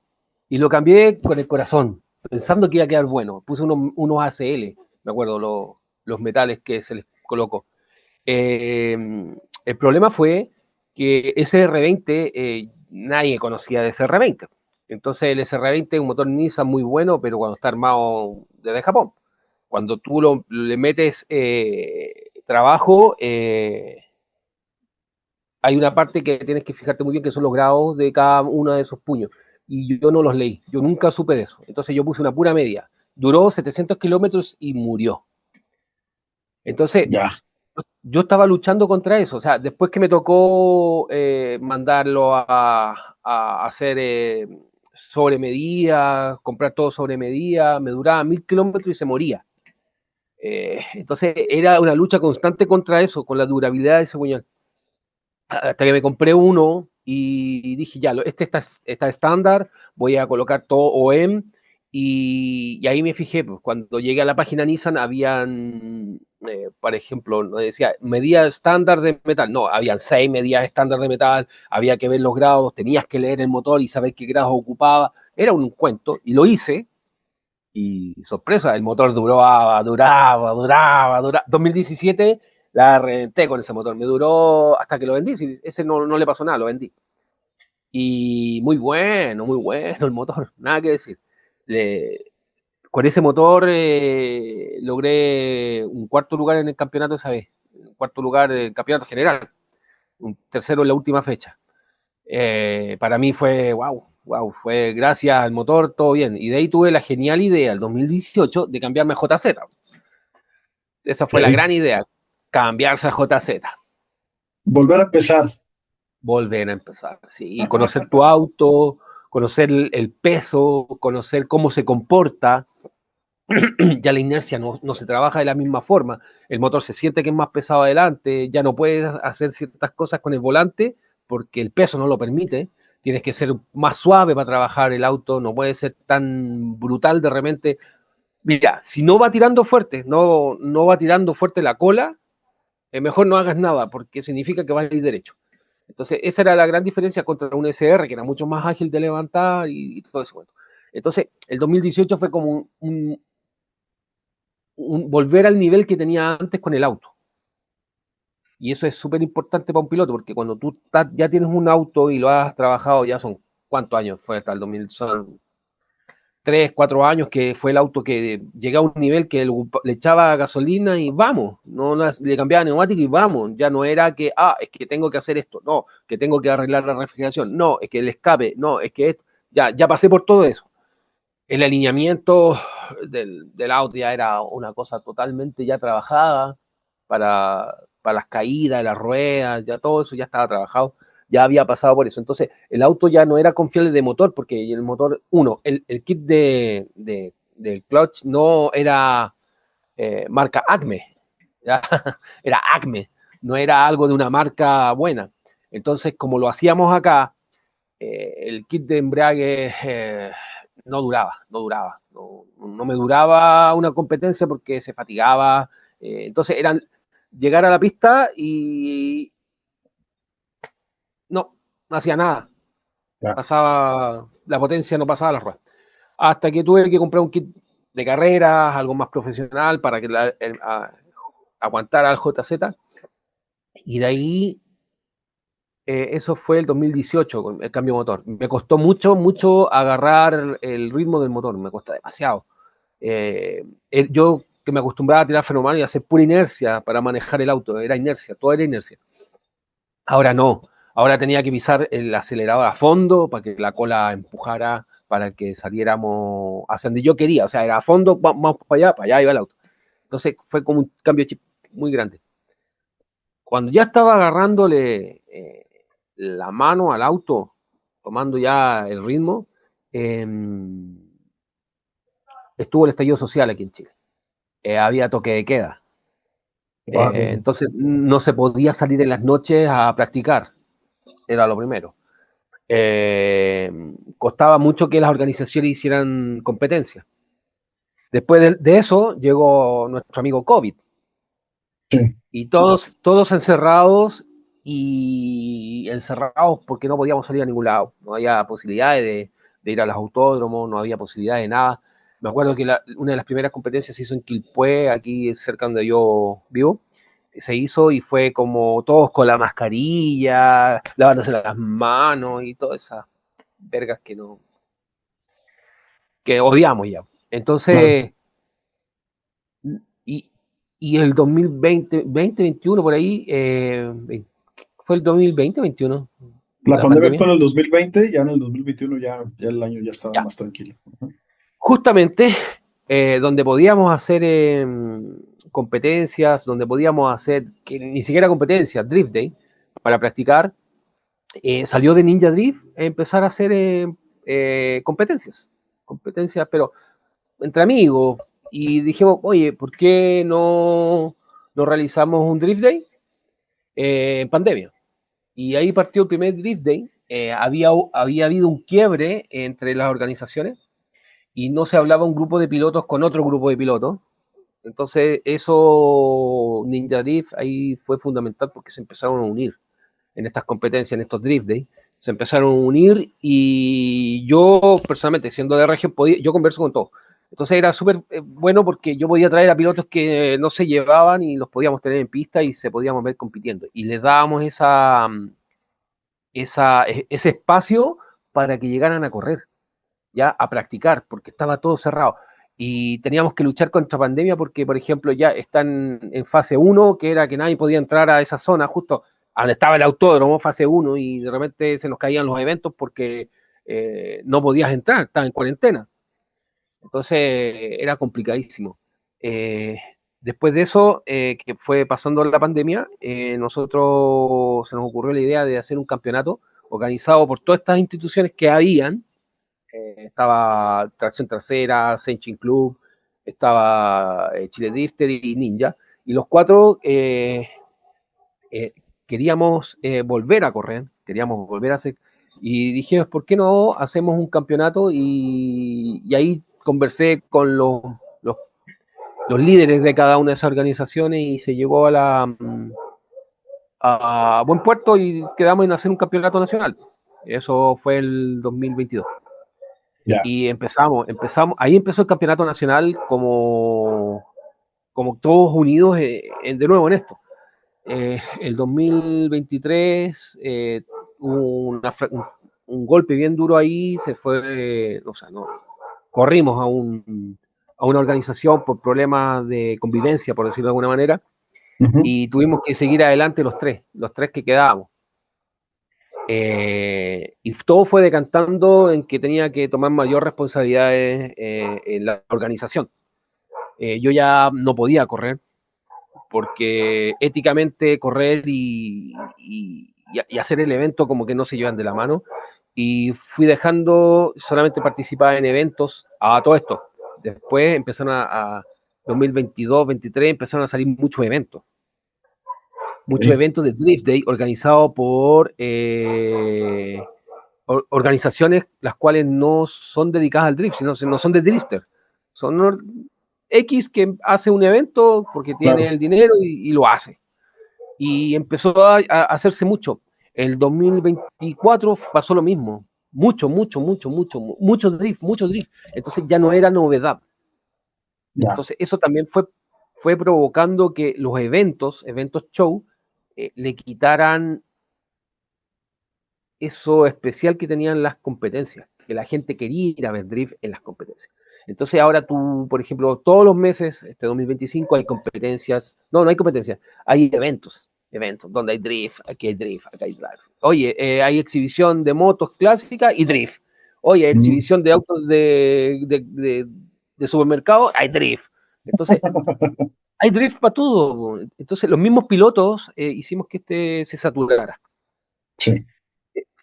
y lo cambié con el corazón, pensando que iba a quedar bueno. Puse unos ACL, me acuerdo, los metales que se les colocó. Eh, el problema fue que ese R20, nadie conocía de ese R20. Entonces el SR20 es un motor Nissan muy bueno, pero cuando está armado desde Japón. Cuando tú le metes trabajo, hay una parte que tienes que fijarte muy bien, que son los grados de cada uno de esos puños. Y yo no los leí, yo nunca supe de eso. Entonces yo puse una pura media. Duró 700 kilómetros y murió. Entonces, Ya. yo estaba luchando contra eso. O sea, después que me tocó mandarlo a hacer sobre medida, comprar todo sobre medida, me duraba 1000 kilómetros y se moría. Entonces era una lucha constante contra eso, con la durabilidad de ese puñal. Hasta que me compré uno y dije, ya, este está estándar, voy a colocar todo OEM. Y ahí me fijé, pues, cuando llegué a la página Nissan, habían, por ejemplo, no decía medida estándar de metal, no, habían 6 medidas estándar de metal, había que ver los grados, tenías que leer el motor y saber qué grados ocupaba, era un cuento, y lo hice, y sorpresa, el motor duraba. 2017 la reventé con ese motor, me duró hasta que lo vendí, ese no le pasó nada, lo vendí. Y muy bueno el motor, nada que decir. Le, con ese motor logré un cuarto lugar en el campeonato esa vez, un cuarto lugar en el campeonato general, un tercero en la última fecha. Para mí fue wow, fue gracias al motor, todo bien. Y de ahí tuve la genial idea, el 2018, de cambiarme a JZ. Esa fue la Ok. gran idea, cambiarse a JZ, Volver a empezar. volver a empezar, sí, y conocer tu auto, conocer el peso, conocer cómo se comporta. Ya la inercia no se trabaja de la misma forma, el motor se siente que es más pesado adelante, ya no puedes hacer ciertas cosas con el volante porque el peso no lo permite, tienes que ser más suave para trabajar el auto, no puede ser tan brutal de repente. Mira, si no va tirando fuerte, no va tirando fuerte la cola, mejor no hagas nada porque significa que vas a ir derecho. Entonces, esa era la gran diferencia contra un SR, que era mucho más ágil de levantar y todo eso. Entonces, el 2018 fue como volver al nivel que tenía antes con el auto. Y eso es súper importante para un piloto, porque cuando tú ya tienes un auto y lo has trabajado, ya son, ¿cuántos años? Fue hasta el 2000, son 3, 4 años que fue el auto que llega a un nivel que le echaba gasolina y vamos, no le cambiaba neumático y vamos, ya no era que, es que tengo que hacer esto, no, que tengo que arreglar la refrigeración, no, es que el escape, no, es que ya pasé por todo eso. El alineamiento del auto ya era una cosa totalmente ya trabajada para las caídas, las ruedas, ya todo eso ya estaba trabajado, ya había pasado por eso. Entonces, el auto ya no era confiable de motor, porque el motor, el kit del clutch no era marca Acme, ¿ya? Era Acme, no era algo de una marca buena. Entonces, como lo hacíamos acá, el kit de embrague no me duraba una competencia porque se fatigaba. Entonces, eran llegar a la pista y no hacía nada. Ya. Pasaba, la potencia no pasaba a la rueda. Hasta que tuve que comprar un kit de carreras, algo más profesional para que aguantara el JZ. Y de ahí, eso fue el 2018, con el cambio de motor. Me costó mucho, mucho agarrar el ritmo del motor, me costó demasiado. Yo que me acostumbraba a tirar freno mano y hacer pura inercia para manejar el auto, era inercia, todo era inercia. Ahora no, ahora tenía que pisar el acelerador a fondo para que la cola empujara, para que saliéramos hacia donde yo quería, o sea, era a fondo, vamos para allá iba el auto. Entonces fue como un cambio de chip muy grande. Cuando ya estaba agarrándole la mano al auto, tomando ya el ritmo, eh, estuvo el estallido social aquí en Chile. Había toque de queda. Wow. Entonces no se podía salir en las noches a practicar, era lo primero. Costaba mucho que las organizaciones hicieran competencia. Después de eso llegó nuestro amigo COVID Sí. y todos encerrados porque no podíamos salir a ningún lado. No había posibilidades de ir a los autódromos, no había posibilidad de nada. Me acuerdo que una de las primeras competencias se hizo en Quilpué, aquí cerca donde yo vivo. Se hizo y fue como todos con la mascarilla, lavándose las manos y todas esas vergas que odiamos ya. Claro. Entonces, y, y el 2020, 2021 por ahí, fue el 2020, 21, La la pandemia fue pandemia. en el 2020, ya en el 2021 ya el año ya estaba Ya, más tranquilo. Ujú. justamente donde podíamos hacer competencias, donde podíamos hacer, que ni siquiera competencias, Drift Day, para practicar, salió de Ninja Drift a empezar a hacer competencias, pero entre amigos, y dijimos, oye, ¿por qué no realizamos un Drift Day en pandemia? Y ahí partió el primer Drift Day. Había habido un quiebre entre las organizaciones y no se hablaba un grupo de pilotos con otro grupo de pilotos. Entonces, eso, Ninja Drift, ahí fue fundamental porque se empezaron a unir en estas competencias, en estos Drift Day. Se empezaron a unir y yo, personalmente, siendo de región, yo converso con todos. Entonces era súper bueno porque yo podía traer a pilotos que no se llevaban y los podíamos tener en pista y se podíamos ver compitiendo. Y les dábamos ese espacio para que llegaran a correr, ya a practicar, porque estaba todo cerrado. Y teníamos que luchar contra pandemia porque, por ejemplo, ya están en fase uno, que era que nadie podía entrar a esa zona, justo donde estaba el autódromo, fase uno, y de repente se nos caían los eventos porque no podías entrar, estaba en cuarentena. Entonces era complicadísimo. Eh, Después de eso, que fue pasando la pandemia, nosotros se nos ocurrió la idea de hacer un campeonato organizado por todas estas instituciones que habían. Estaba Tracción Trasera, Senchin Club, estaba Chile Drifter y Ninja, y los cuatro eh, queríamos volver a correr, queríamos volver a hacer, y dijimos, ¿por qué no hacemos un campeonato? Y ahí conversé con los líderes de cada una de esas organizaciones y se llegó a buen puerto y quedamos en hacer un campeonato nacional. Eso fue el 2022. Ya. Y ahí empezó el campeonato nacional como todos unidos de nuevo en esto. El 2023 hubo un golpe bien duro ahí, se fue, o sea, no, corrimos a una organización por problemas de convivencia, por decirlo de alguna manera, Ujú. y tuvimos que seguir adelante los tres que quedábamos. Y todo fue decantando en que tenía que tomar mayor responsabilidades en la organización. Yo ya no podía correr, porque éticamente correr y hacer el evento como que no se llevan de la mano. Y fui dejando solamente participar en eventos a todo esto. Después empezaron a 2022, 2023 empezaron a salir muchos Ok. eventos de Drift Day organizados por organizaciones las cuales no son dedicadas al drift, sino no son de drifter. Son X que hace un evento porque tiene Claro, el dinero y lo hace. Y empezó a hacerse mucho. El 2024 pasó lo mismo. Mucho drift, mucho drift. Entonces ya no era novedad. ya, Entonces eso también fue provocando que los eventos show, le quitaran eso especial que tenían las competencias, que la gente quería ir a ver drift en las competencias. Entonces ahora tú, por ejemplo, todos los meses, este 2025, hay competencias, no hay competencias, hay eventos donde hay drift, aquí hay drift, acá hay drift. Oye, hay exhibición de motos clásicas y drift. Oye, hay mm, exhibición de autos de supermercado, hay drift. Entonces, hay drift para todo. Entonces, los mismos pilotos hicimos que este se saturara. sí,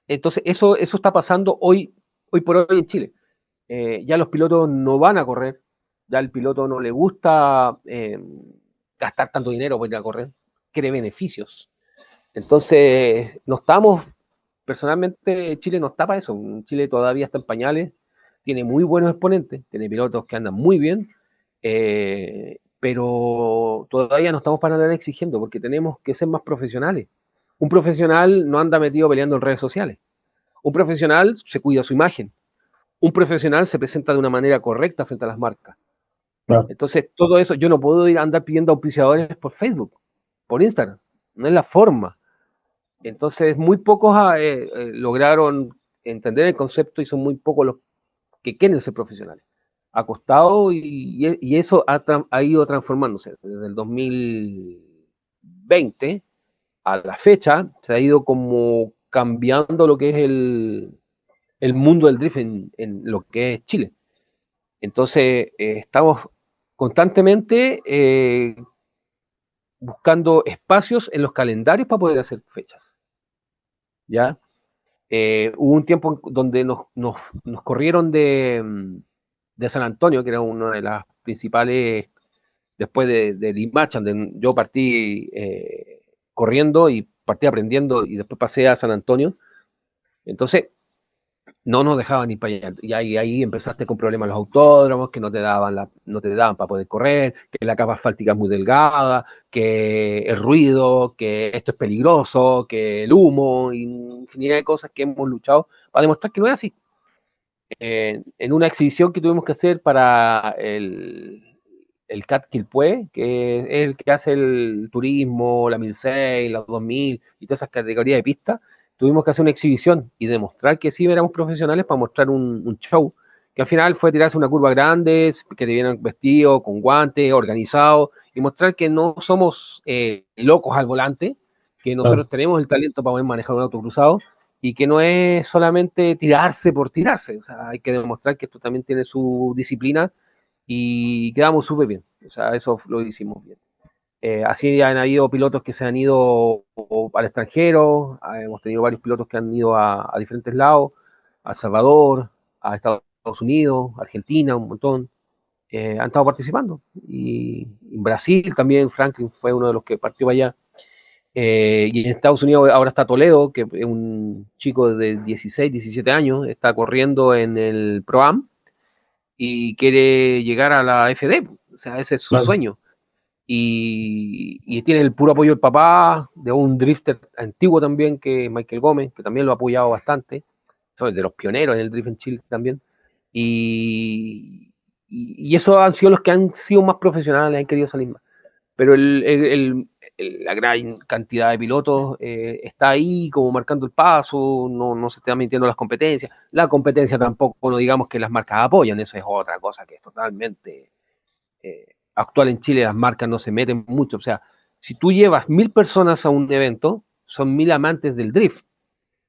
Entonces, eso está pasando hoy por hoy en Chile. Ya los pilotos no van a correr, ya al piloto no le gusta gastar tanto dinero para ir a correr, quiere beneficios. Entonces, no estamos, personalmente, Chile no está para eso. Chile todavía está en pañales, tiene muy buenos exponentes, tiene pilotos que andan muy bien, pero todavía no estamos para nada exigiendo porque tenemos que ser más profesionales. Un profesional no anda metido peleando en redes sociales. Un profesional se cuida su imagen. Un profesional se presenta de una manera correcta frente a las marcas. claro. Entonces, todo eso, yo no puedo ir a andar pidiendo auspiciadores por Facebook, por Instagram. No es la forma. Entonces, muy pocos lograron entender el concepto y son muy pocos los que quieren ser profesionales. Acostado y eso ha ido transformándose. Desde el 2020 a la fecha se ha ido como cambiando lo que es el mundo del drift en lo que es Chile. Entonces, estamos constantemente buscando espacios en los calendarios para poder hacer fechas. ¿Ya? Hubo un tiempo donde nos corrieron de San Antonio, que era una de las principales, después de Limache, donde yo partí corriendo y partí aprendiendo y después pasé a San Antonio. Entonces, no nos dejaban ir para allá. Y ahí empezaste con problemas los autódromos, que no te daban para poder correr, que la capa asfáltica es muy delgada, que el ruido, que esto es peligroso, que el humo, y infinidad de cosas que hemos luchado para demostrar que no es así. En una exhibición que tuvimos que hacer para el CAT Quilpué, que es el que hace el turismo, la 1006, la 2000 y todas esas categorías de pista, tuvimos que hacer una exhibición y demostrar que sí éramos profesionales para mostrar un show, que al final fue tirarse una curva grande, que te vienen vestidos, con guantes, organizados, y mostrar que no somos locos al volante, que Claro. nosotros tenemos el talento para poder manejar un auto cruzado, y que no es solamente tirarse por tirarse, o sea, hay que demostrar que esto también tiene su disciplina y quedamos súper bien, o sea, eso lo hicimos bien. Así han habido pilotos que se han ido al extranjero, hemos tenido varios pilotos que han ido a diferentes lados, a Salvador, a Estados Unidos, Argentina, un montón, han estado participando. Y en Brasil también, Franklin fue uno de los que partió para allá. Y en Estados Unidos ahora está Toledo, que es un chico de 16, 17 años, está corriendo en el Pro-Am y quiere llegar a la FD, o sea, ese es su Claro. sueño. Y tiene el puro apoyo del papá, de un drifter antiguo también, que es Michael Gómez, que también lo ha apoyado bastante, son de los pioneros en el drift en Chile también. Y, y esos han sido los que han sido más profesionales, han querido salir más. Pero la gran cantidad de pilotos está ahí como marcando el paso, no se está metiendo las competencias. La competencia tampoco, no digamos que las marcas apoyan, eso es otra cosa que es totalmente actual en Chile, las marcas no se meten mucho. O sea, si tú llevas 1.000 personas a un evento, son 1.000 amantes del drift.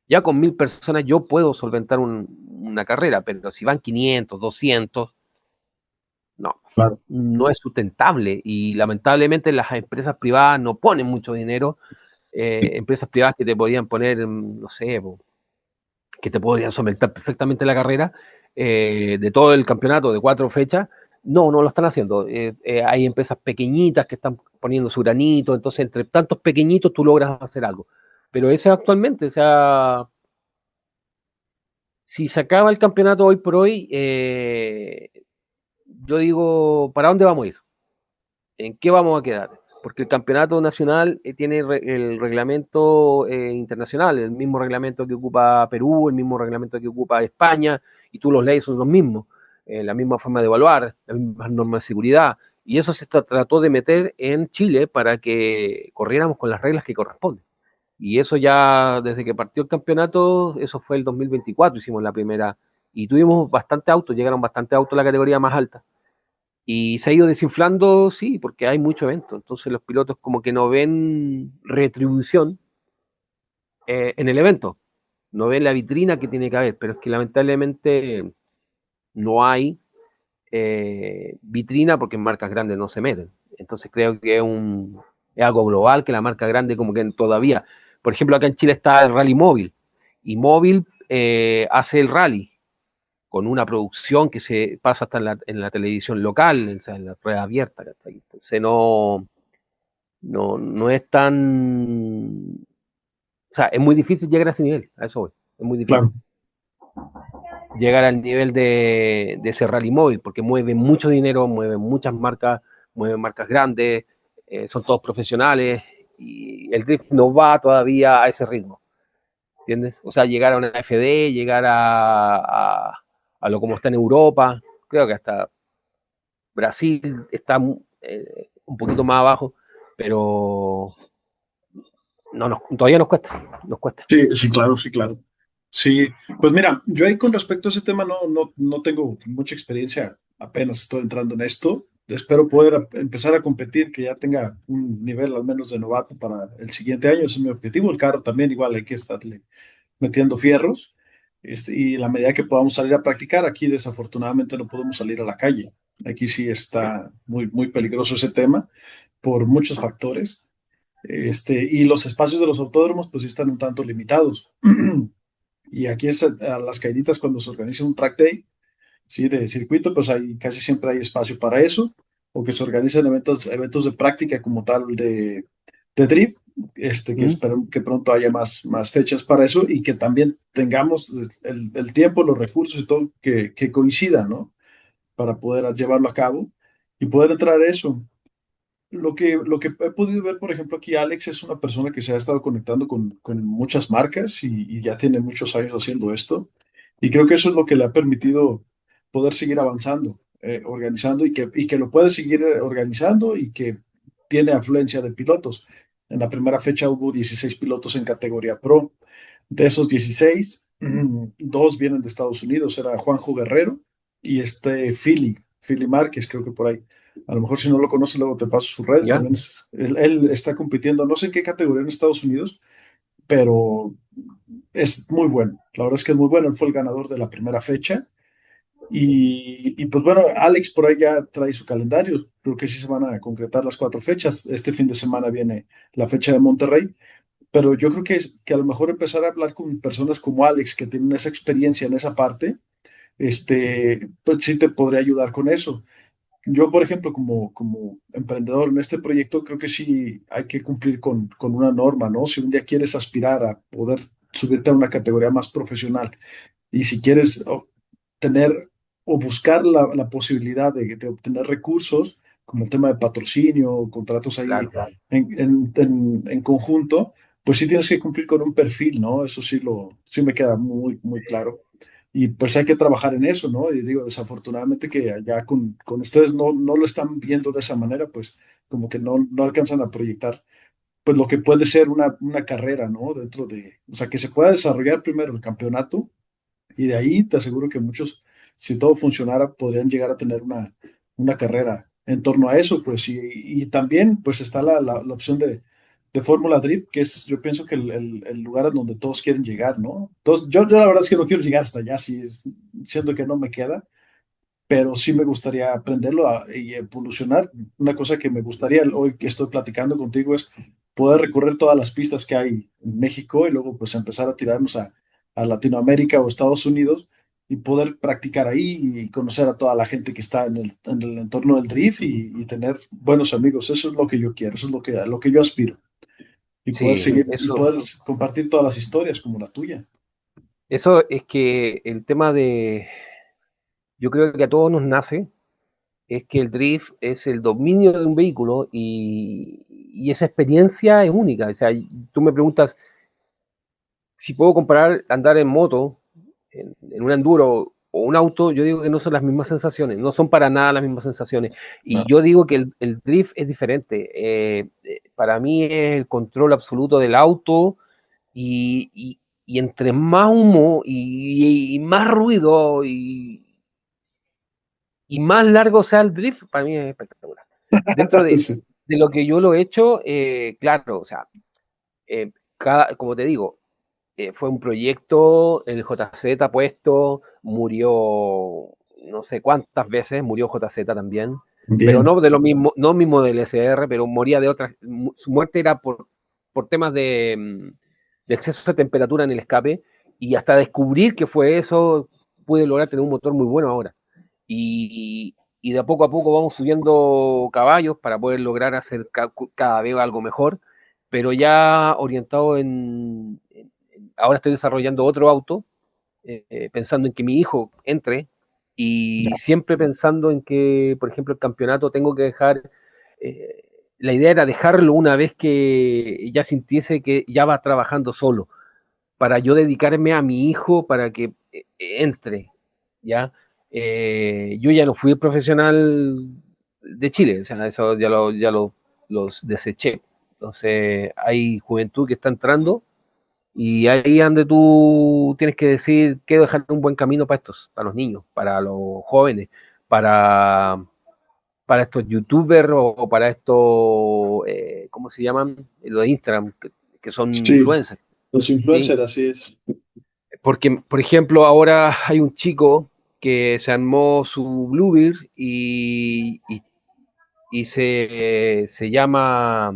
Ya con 1.000 personas yo puedo solventar una carrera, pero si van 500, 200, no, Claro. no es sustentable y lamentablemente las empresas privadas no ponen mucho dinero, empresas privadas que te podían poner, no sé, que te podrían solventar perfectamente la carrera de todo el campeonato de 4 fechas, no lo están haciendo. Hay empresas pequeñitas que están poniendo su granito, entonces entre tantos pequeñitos tú logras hacer algo. Pero eso actualmente, o sea, si se acaba el campeonato hoy por hoy, yo digo, ¿para dónde vamos a ir? ¿En qué vamos a quedar? Porque el campeonato nacional tiene el reglamento internacional, el mismo reglamento que ocupa Perú, el mismo reglamento que ocupa España, y tú los lees, son los mismos, la misma forma de evaluar, las mismas normas de seguridad, y eso se trató de meter en Chile para que corriéramos con las reglas que corresponden. Y eso ya, desde que partió el campeonato, eso fue el 2024, hicimos la primera, y tuvimos bastante autos, llegaron bastante autos a la categoría más alta. Y se ha ido desinflando, sí, porque hay mucho evento. Entonces los pilotos como que no ven retribución en el evento, no ven la vitrina que tiene que haber, pero es que lamentablemente no hay vitrina porque en marcas grandes no se meten. Entonces creo que es algo global que la marca grande como que todavía, por ejemplo acá en Chile está el Rally Móvil y Móvil hace el rally con una producción que se pasa hasta en la televisión local, o sea, en la red abierta. Entonces no es tan... O sea, es muy difícil llegar a ese nivel, a eso voy. Es muy difícil Claro. llegar al nivel de ese rally móvil, porque mueve mucho dinero, mueve muchas marcas, mueve marcas grandes, son todos profesionales, y el drift no va todavía a ese ritmo, ¿entiendes? O sea, llegar a una FD, llegar a lo como está en Europa, creo que hasta Brasil está un poquito más abajo, pero no, todavía nos cuesta, nos cuesta. Sí, sí, claro, sí, claro. Sí, pues mira, yo ahí con respecto a ese tema no tengo mucha experiencia, apenas estoy entrando en esto. Espero poder empezar a competir, que ya tenga un nivel al menos de novato para el siguiente año, ese es mi objetivo. El carro también igual hay que estarle metiendo fierros. Y la medida que podamos salir a practicar, aquí desafortunadamente no podemos salir a la calle. Aquí sí está muy peligroso ese tema por muchos factores. Y los espacios de los autódromos pues sí están un tanto limitados. Y aquí es a las caíditas cuando se organiza un track day, ¿sí? De circuito, pues casi siempre hay espacio para eso, o que se organizan eventos de práctica como tal de drift, que ¿Mm? espero que pronto haya más fechas para eso y que también tengamos el tiempo, los recursos y todo que coincidan, ¿no? Para poder llevarlo a cabo y poder entrar a eso. Lo que he podido ver, por ejemplo, aquí Alex es una persona que se ha estado conectando con muchas marcas y ya tiene muchos años haciendo esto. Y creo que eso es lo que le ha permitido poder seguir avanzando, organizando y que lo puede seguir organizando y que tiene afluencia de pilotos. En la primera fecha hubo 16 pilotos en categoría Pro. De esos 16, dos vienen de Estados Unidos. Era Juanjo Guerrero y Philly Márquez, creo que por ahí. A lo mejor si no lo conoces, luego te paso sus redes. ¿Ya? También él está compitiendo, no sé en qué categoría en Estados Unidos, pero es muy bueno. La verdad es que es muy bueno. Él fue el ganador de la primera fecha. Y pues bueno, Alex por ahí ya trae su calendario. Creo que sí se van a concretar las 4 fechas. Este fin de semana viene la fecha de Monterrey. Pero yo creo que a lo mejor empezar a hablar con personas como Alex, que tienen esa experiencia en esa parte, pues sí te podría ayudar con eso. Yo, por ejemplo, como emprendedor en este proyecto, creo que sí hay que cumplir con una norma, ¿no? Si un día quieres aspirar a poder subirte a una categoría más profesional y si quieres tener o buscar la posibilidad de obtener recursos, como el tema de patrocinio, contratos ahí Claro, claro. en conjunto, pues sí tienes que cumplir con un perfil, ¿no? Eso sí me queda muy claro. Y pues hay que trabajar en eso, ¿no? Y digo, desafortunadamente que allá con ustedes no lo están viendo de esa manera, pues como que no alcanzan a proyectar pues lo que puede ser una carrera, ¿no? Dentro de, o sea, que se pueda desarrollar primero el campeonato y de ahí te aseguro que muchos, si todo funcionara, podrían llegar a tener una carrera en torno a eso, pues, y también, pues, está la opción de Fórmula Drift, que es, yo pienso que el lugar en donde todos quieren llegar, ¿no? Entonces, yo la verdad es que no quiero llegar hasta allá, sí, siento que no me queda, pero sí me gustaría aprenderlo y evolucionar. Una cosa que me gustaría hoy que estoy platicando contigo es poder recorrer todas las pistas que hay en México y luego pues empezar a tirarnos a Latinoamérica o Estados Unidos y poder practicar ahí y conocer a toda la gente que está en el entorno del drift y tener buenos amigos. Eso es lo que yo quiero, eso es a lo que yo aspiro y poder Sí, seguir y eso, poder compartir todas las historias como la tuya. eso es que el tema de, yo creo que a todos nos nace, es que el drift es el dominio de un vehículo y esa experiencia es única. O sea, tú me preguntas si puedo comparar andar en moto, en un enduro o un auto, yo digo que no son las mismas sensaciones, no son para nada las mismas sensaciones. Y No. yo digo que el drift es diferente. Para mí es el control absoluto del auto y entre más humo y más ruido y más largo sea el drift, para mí es espectacular. Dentro Sí. de lo que yo lo he hecho, claro, o sea, como te digo, fue un proyecto, el JZ puesto, murió no sé cuántas veces, murió JZ también, pero Bien. no de lo mismo, no mismo del SR, pero moría de otras, su muerte era por temas de exceso de temperatura en el escape, y hasta descubrir que fue eso, pude lograr tener un motor muy bueno ahora. Y de a poco vamos subiendo caballos para poder lograr hacer cada vez algo mejor, pero ya orientado ahora estoy desarrollando otro auto, pensando en que mi hijo entre y siempre pensando en que, por ejemplo, el campeonato tengo que dejar, eh, la idea era dejarlo una vez que ya sintiese que ya va trabajando solo, para yo dedicarme a mi hijo para que entre, ¿ya? Yo ya no fui el profesional de Chile, o sea, eso los deseché. Entonces, hay juventud que está entrando y ahí es donde tú tienes que decir, quiero dejar un buen camino para estos, para los niños, para los jóvenes, para, para estos youtubers o para estos, ¿cómo se llaman? Los de Instagram, que son Sí, influencers. los Sí, influencers, así es. porque, por ejemplo, ahora hay un chico que se armó su Bluebird y se llama,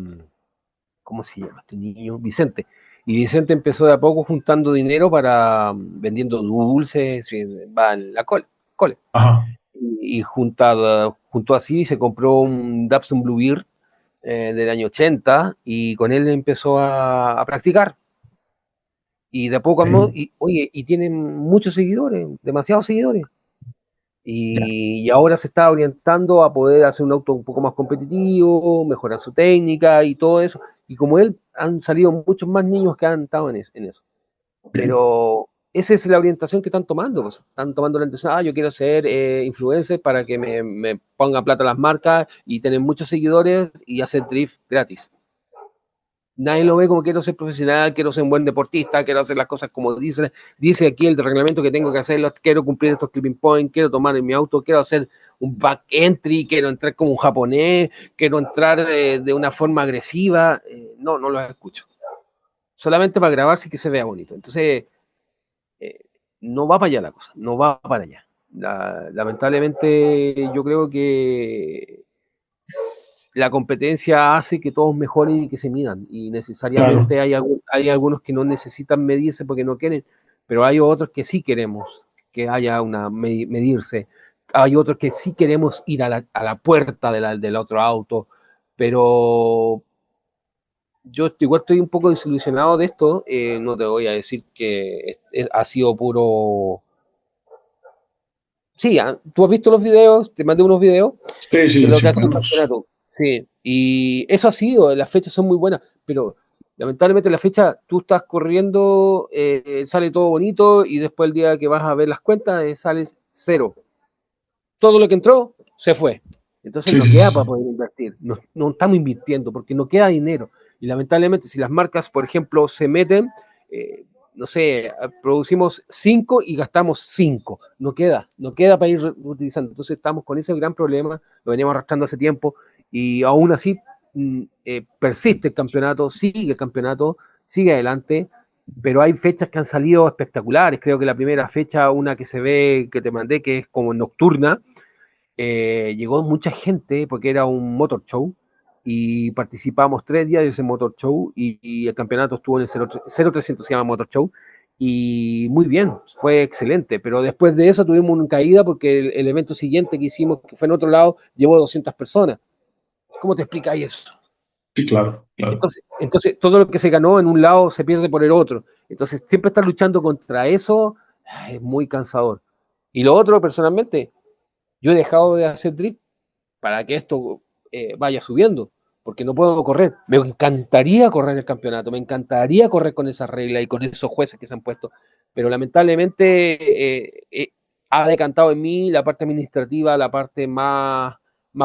¿cómo se llama este niño? Vicente. Y Vicente empezó de a poco juntando dinero para vendiendo dulces, sí, va en la cole. Ajá. Y juntó así y se compró un Datsun Bluebird del año 80 y con él empezó a practicar. Y de a poco, Sí. y, oye, y tienen muchos seguidores, demasiados seguidores. Y ahora se está orientando a poder hacer un auto un poco más competitivo, mejorar su técnica y todo eso. Y como él, han salido muchos más niños que han estado en eso. Bien. Pero esa es la orientación que están tomando. Pues. Están tomando la intención, yo quiero ser influencer para que me pongan plata las marcas y tener muchos seguidores y hacer drift gratis. Nadie lo ve como quiero ser profesional, quiero ser un buen deportista, quiero hacer las cosas como dice aquí el reglamento que tengo que hacerlo, quiero cumplir estos clipping points, quiero tomar en mi auto, quiero hacer un back entry, quiero entrar como un japonés, quiero entrar de una forma agresiva. No los escucho. Solamente para grabarse y que se vea bonito. Entonces, eh, no va para allá la cosa, no va para allá. Lamentablemente, yo creo que la competencia hace que todos mejoren y que se midan. Y Claro. necesariamente hay algunos que no necesitan medirse porque no quieren, pero hay otros que sí queremos que haya una medirse. Hay otros que sí queremos ir a la puerta del otro auto, pero yo igual estoy un poco desilusionado de esto. No te voy a decir que ha sido puro. Sí, tú has visto los videos, te mandé unos videos Sí, de sí, lo que sí, ha sido el buenos. campeonato. Sí, y eso ha sido, las fechas son muy buenas, pero Lamentablemente la fecha, tú estás corriendo, sale todo bonito y después el día que vas a ver las cuentas, sales cero. Todo lo que entró se fue. Entonces Sí, no sí, queda para sí. poder invertir. No, no estamos invirtiendo porque no queda dinero. Y lamentablemente si las marcas, por ejemplo, se meten, eh, no sé, producimos 5 y gastamos 5. No queda para ir utilizando. Entonces estamos con ese gran problema, lo veníamos arrastrando hace tiempo y aún así persiste el campeonato, sigue adelante, pero hay fechas que han salido espectaculares. Creo que la primera fecha, una que se ve, que te mandé, que es como nocturna, llegó mucha gente porque era un motor show y participamos 3 días de ese motor show y el campeonato estuvo en el 0300, se llama motor show, y muy bien, fue excelente, pero después de eso tuvimos una caída porque el evento siguiente que hicimos, que fue en otro lado, llevó 200 personas. ¿Cómo te explicáis eso? Sí, claro, claro. Entonces, todo lo que se ganó en un lado se pierde por el otro. Entonces, siempre estar luchando contra eso es muy cansador. Y lo otro, personalmente, yo he dejado de hacer drift para que esto vaya subiendo, porque no puedo correr. Me encantaría correr el campeonato, me encantaría correr con esas reglas y con esos jueces que se han puesto, pero lamentablemente ha decantado en mí la parte administrativa, la parte más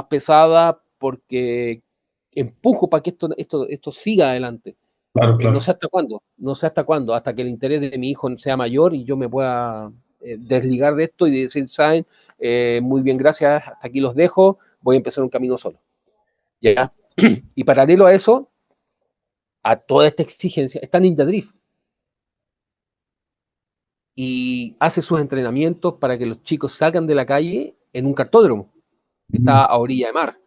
pesada, porque empujo para que esto siga adelante. Claro, No claro. sé hasta cuándo, no sé hasta cuándo, hasta que el interés de mi hijo sea mayor y yo me pueda desligar de esto y decir, saben, muy bien, gracias, hasta aquí los dejo, voy a empezar un camino solo. ¿Ya? Y paralelo a eso, a toda esta exigencia, está Ninja Drift y hace sus entrenamientos para que los chicos salgan de la calle en un cartódromo que está Ujú. a orilla de mar.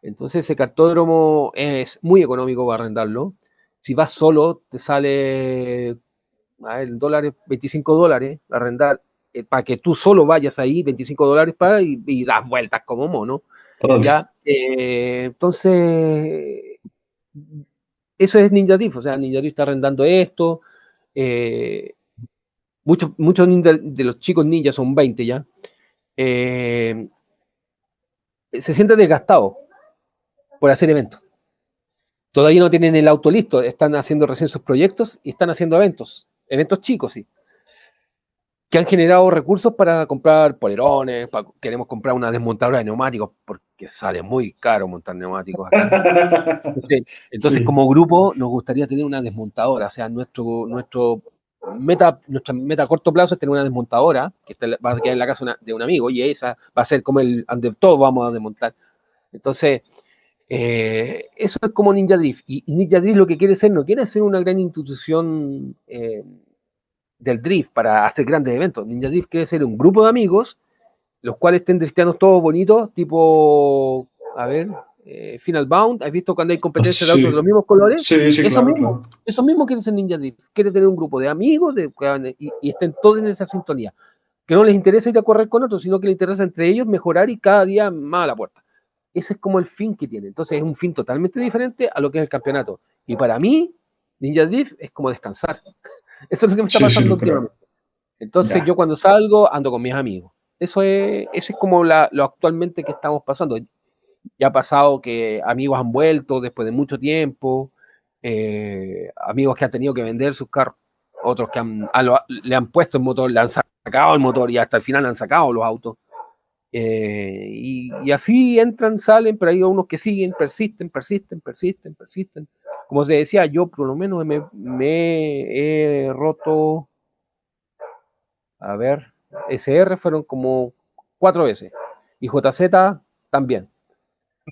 Entonces ese cartódromo es muy económico para arrendarlo. Si vas solo, te sale el dólar es $25 arrendar, para que tú solo vayas ahí, $25 para y das vueltas como mono. Órale. Ya, entonces, eso es Ninja Diff, o sea, Ninja Diff está arrendando esto. eh, muchos de los chicos ninjas son 20 ya. eh, Se sienten desgastados por hacer eventos. Todavía no tienen el auto listo, están haciendo recién sus proyectos y están haciendo eventos chicos, sí, que han generado recursos para comprar polerones, queremos comprar una desmontadora de neumáticos, porque sale muy caro montar neumáticos acá. Entonces, Sí, como grupo, nos gustaría tener una desmontadora, o sea, nuestra meta a corto plazo es tener una desmontadora, que va a quedar en la casa de un amigo, y esa va a ser como el ante todo vamos a desmontar. Entonces, eso es como Ninja Drift, y Ninja Drift lo que quiere ser, no quiere ser una gran institución del drift para hacer grandes eventos. Ninja Drift quiere ser un grupo de amigos, los cuales estén drifteando todos bonitos, tipo, a ver, Final Bound. ¿Has visto cuando hay competencias de autos de los sí, mismos colores? sí, sí, Eso claro, mismo, claro. eso mismo quiere ser Ninja Drift. Quiere tener un grupo de amigos y estén todos en esa sintonía. Que no les interesa ir a correr con otros, sino que les interesa entre ellos mejorar y cada día más a la puerta. Ese es como el fin que tiene. Entonces es un fin totalmente diferente a lo que es el campeonato. Y para mí, Ninja Drift es como descansar. Eso es lo que me está Sí, sí, pasando lo últimamente. creo. Entonces yo Ya. cuando salgo ando con mis amigos. Eso es como lo actualmente que estamos pasando. Ya ha pasado que amigos han vuelto después de mucho tiempo, amigos que han tenido que vender sus carros, otros que le han puesto el motor, le han sacado el motor y hasta el final le han sacado los autos. Y así entran, salen, pero hay unos que siguen, persisten. Como te decía, yo por lo menos me he roto, a ver, SR fueron como 4 veces y JZ también.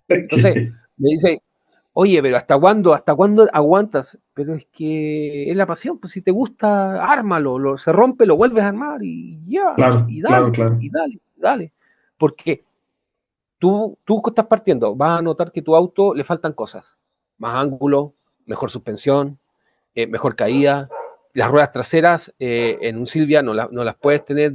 Entonces Ok. me dice, oye, pero hasta cuándo aguantas? Pero es que es la pasión, pues si te gusta, ármalo, se rompe, lo vuelves a armar y ya, Claro, y claro, dale, claro. y dale, y dale. Porque tú que estás partiendo, vas a notar que tu auto le faltan cosas. Más ángulo, mejor suspensión, mejor caída. Las ruedas traseras en un Silvia no las puedes tener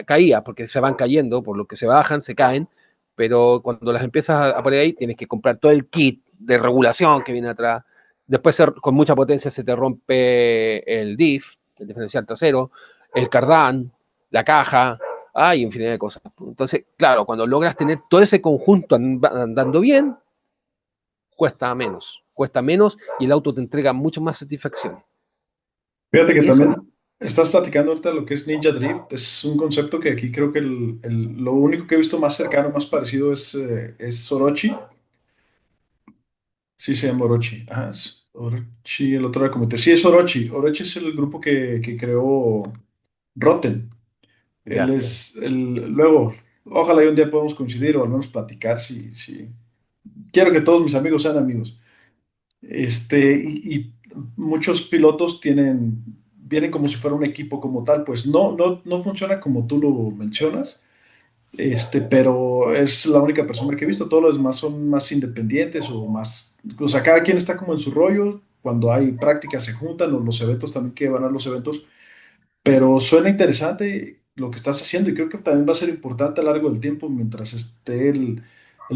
caídas porque se van cayendo, por lo que se bajan, se caen, pero cuando las empiezas a poner ahí tienes que comprar todo el kit de regulación que viene atrás. Después con mucha potencia se te rompe el diff, el diferencial trasero, el cardán, la caja, hay infinidad de cosas. Entonces, claro, cuando logras tener todo ese conjunto andando bien, cuesta menos. cuesta menos y el auto te entrega mucho más satisfacción. Fíjate que Eso, también estás platicando ahorita lo que es Ninja Drift. Es un concepto que aquí creo que lo único que he visto más cercano, más parecido es Orochi. Sí, se llama Orochi. Ajá, es Orochi, el otro era como te. Sí, es Orochi. Orochi es el grupo que creó Rotten. Él ya, es el. Luego, ojalá y un día podamos coincidir o al menos platicar. Si. Quiero que todos mis amigos sean amigos. Y muchos pilotos vienen como si fuera un equipo como tal, pues no funciona como tú lo mencionas, pero es la única persona que he visto, todos los demás son más independientes o sea, cada quien está como en su rollo, cuando hay prácticas se juntan, o los eventos también que van a los eventos, pero suena interesante lo que estás haciendo y creo que también va a ser importante a lo largo del tiempo mientras esté el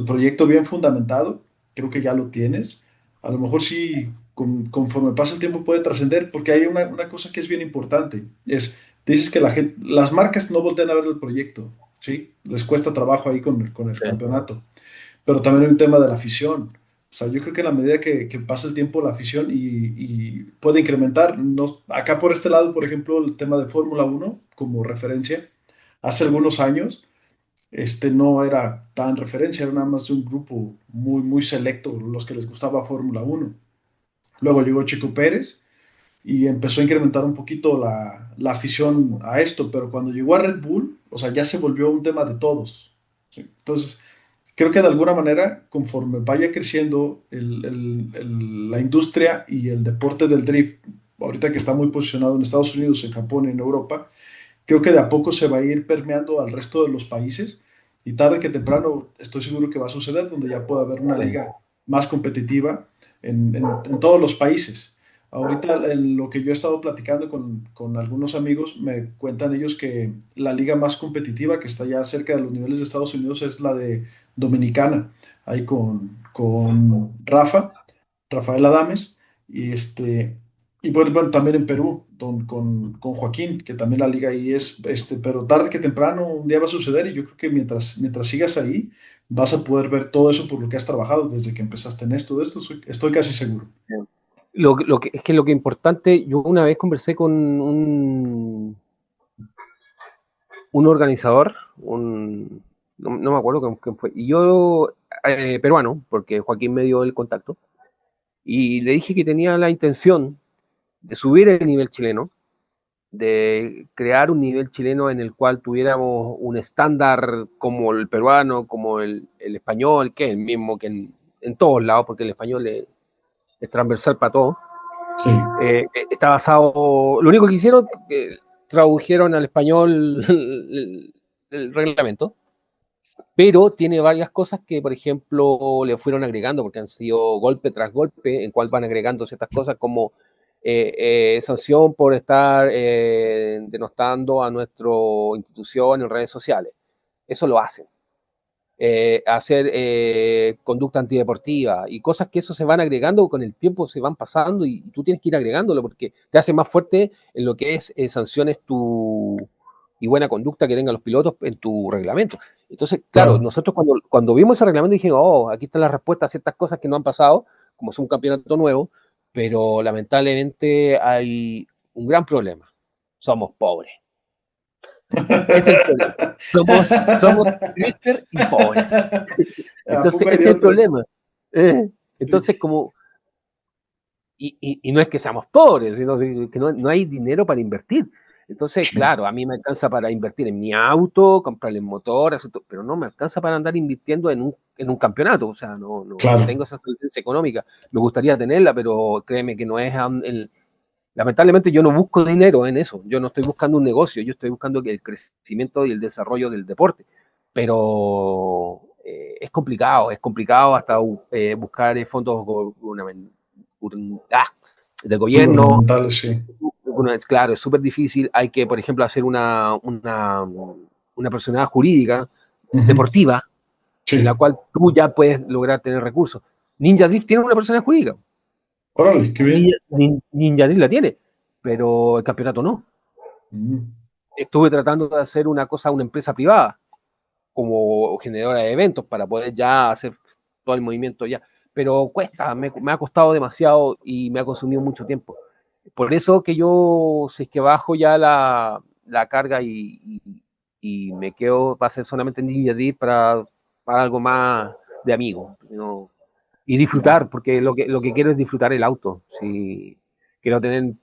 proyecto bien fundamentado. Creo que ya lo tienes. A lo mejor sí, conforme pasa el tiempo puede trascender, porque hay una cosa que es bien importante. Dices que las marcas no voltean a ver el proyecto, ¿sí? Les cuesta trabajo ahí con el sí, campeonato, pero también hay un tema de la afición. O sea, yo creo que a la medida que pasa el tiempo, la afición y puede incrementar. No, acá por este lado, por ejemplo, el tema de Fórmula Uno como referencia, hace algunos años, no era tan referencia, era nada más de un grupo muy, muy selecto los que les gustaba Fórmula Uno. Luego llegó Chico Pérez y empezó a incrementar un poquito la afición a esto, pero cuando llegó a Red Bull, o sea, ya se volvió un tema de todos. ¿Sí? Entonces, creo que de alguna manera, conforme vaya creciendo la industria y el deporte del drift, ahorita que está muy posicionado en Estados Unidos, en Japón y en Europa, creo que de a poco se va a ir permeando al resto de los países y tarde que temprano estoy seguro que va a suceder, donde ya pueda haber una sí. liga más competitiva en todos los países. Ahorita en lo que yo he estado platicando con algunos amigos, me cuentan ellos que la liga más competitiva que está ya cerca de los niveles de Estados Unidos es la de Dominicana, ahí con Rafael Adames, y y bueno, también en Perú, con Joaquín, que también la liga ahí pero tarde que temprano un día va a suceder y yo creo que mientras sigas ahí, vas a poder ver todo eso por lo que has trabajado desde que empezaste en esto, de esto estoy casi seguro. Es que lo que es importante, yo una vez conversé con un organizador, no me acuerdo quién fue, y yo, peruano, porque Joaquín me dio el contacto, y le dije que tenía la intención de subir el nivel chileno, de crear un nivel chileno en el cual tuviéramos un estándar como el peruano, como el español, que es el mismo que en todos lados, porque el español es transversal para todo. Sí, Está basado, lo único que hicieron, tradujeron al español el reglamento, pero tiene varias cosas que, por ejemplo, le fueron agregando, porque han sido golpe tras golpe, en cual van agregando ciertas cosas como sanción por estar denostando a nuestra institución en redes sociales. Eso lo hacen. Hacer conducta antideportiva y cosas que eso se van agregando con el tiempo, se van pasando y tú tienes que ir agregándolo porque te hace más fuerte en lo que es sanciones y buena conducta que tengan los pilotos en tu reglamento. Entonces, claro, claro. nosotros cuando vimos ese reglamento dijimos, oh, aquí está la respuesta a ciertas cosas que no han pasado, como es un campeonato nuevo, pero lamentablemente hay un gran problema. Somos pobres. Es el problema. Somos drifter y pobres. ¿A Entonces, poco hay ese de es el otros? problema. Sí. Entonces, como, y no es que seamos pobres, sino que no hay dinero para invertir. Entonces, Sí, claro, a mí me alcanza para invertir en mi auto, comprarle el motor, pero no me alcanza para andar invirtiendo en un campeonato. O sea, no claro. tengo esa solvencia económica. Me gustaría tenerla, pero créeme que no es lamentablemente yo no busco dinero en eso, yo no estoy buscando un negocio, yo estoy buscando el crecimiento y el desarrollo del deporte, pero es complicado hasta buscar fondos del gobierno, Gubernamentales, sí. claro, es súper difícil, hay que, por ejemplo, hacer una personalidad jurídica, Ujú. deportiva, en la Sí. cual tú ya puedes lograr tener recursos. Ninja Drift tiene una personalidad jurídica, Órale, qué bien. Ninja Drift la tiene, pero el campeonato no. Mm. Estuve tratando de hacer una cosa, una empresa privada, como generadora de eventos, para poder ya hacer todo el movimiento ya. pero cuesta, me ha costado demasiado y me ha consumido mucho tiempo. Por eso que yo, si es que bajo ya la carga y me quedo, va a ser solamente en DJI para algo más de amigo, ¿no? Y Ya. disfrutar, porque lo que quiero es disfrutar el auto. Si quiero tener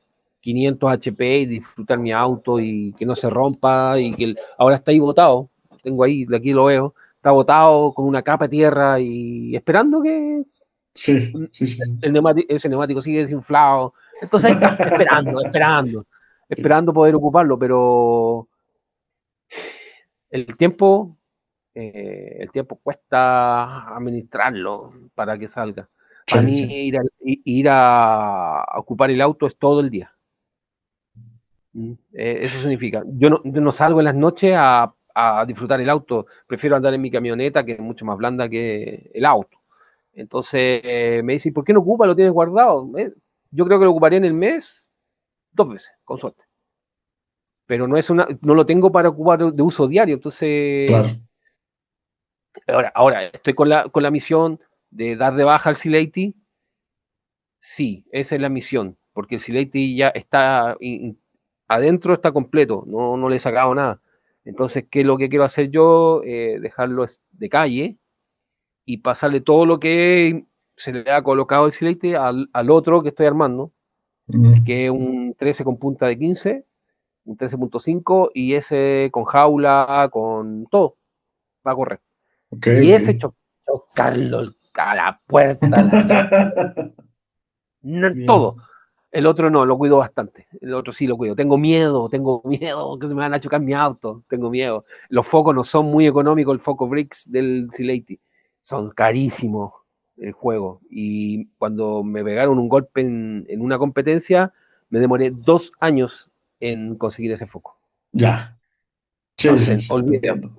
500 HP y disfrutar mi auto y que no se rompa y que ahora está ahí botado, tengo ahí, de aquí lo veo, está botado con una capa de tierra y esperando que Sí, sí, sí. ese neumático sigue desinflado. Entonces ahí está, esperando poder ocuparlo, pero el tiempo, el tiempo cuesta administrarlo para que salga. Para Sí, mí sí. ir a ocupar el auto es todo el día. Eso significa, yo no salgo en las noches a disfrutar el auto, prefiero andar en mi camioneta que es mucho más blanda que el auto. Entonces me dicen, ¿por qué no ocupa? Lo tienes guardado. Yo creo que lo ocuparía en el mes 2 veces, con suerte. Pero no lo tengo para ocupar de uso diario. Entonces, Claro. ahora estoy con la misión de dar de baja al Sileti. Sí, esa es la misión, porque el Sileti ya está adentro, está completo, no le he sacado nada. Entonces, ¿qué es lo que quiero hacer yo? Dejarlo de calle y pasarle todo lo que se le ha colocado el Sileti al otro que estoy armando, Mm. que es un 13 con punta de 15, un 13.5 y ese con jaula, con todo, va a correr. Ok, Y ok. ese chocarlo a la puerta, la llanta, todo. Bien. El otro no, lo cuido bastante. El otro sí lo cuido. Tengo miedo que se me van a chocar mi auto. Tengo miedo. Los focos no son muy económicos, el foco Bricks del Sileti. Son carísimos el juego. Y cuando me pegaron un golpe en una competencia, me demoré 2 años en conseguir ese foco. Ya. Sí, sí, Entonces, sí, te olvídate. entiendo.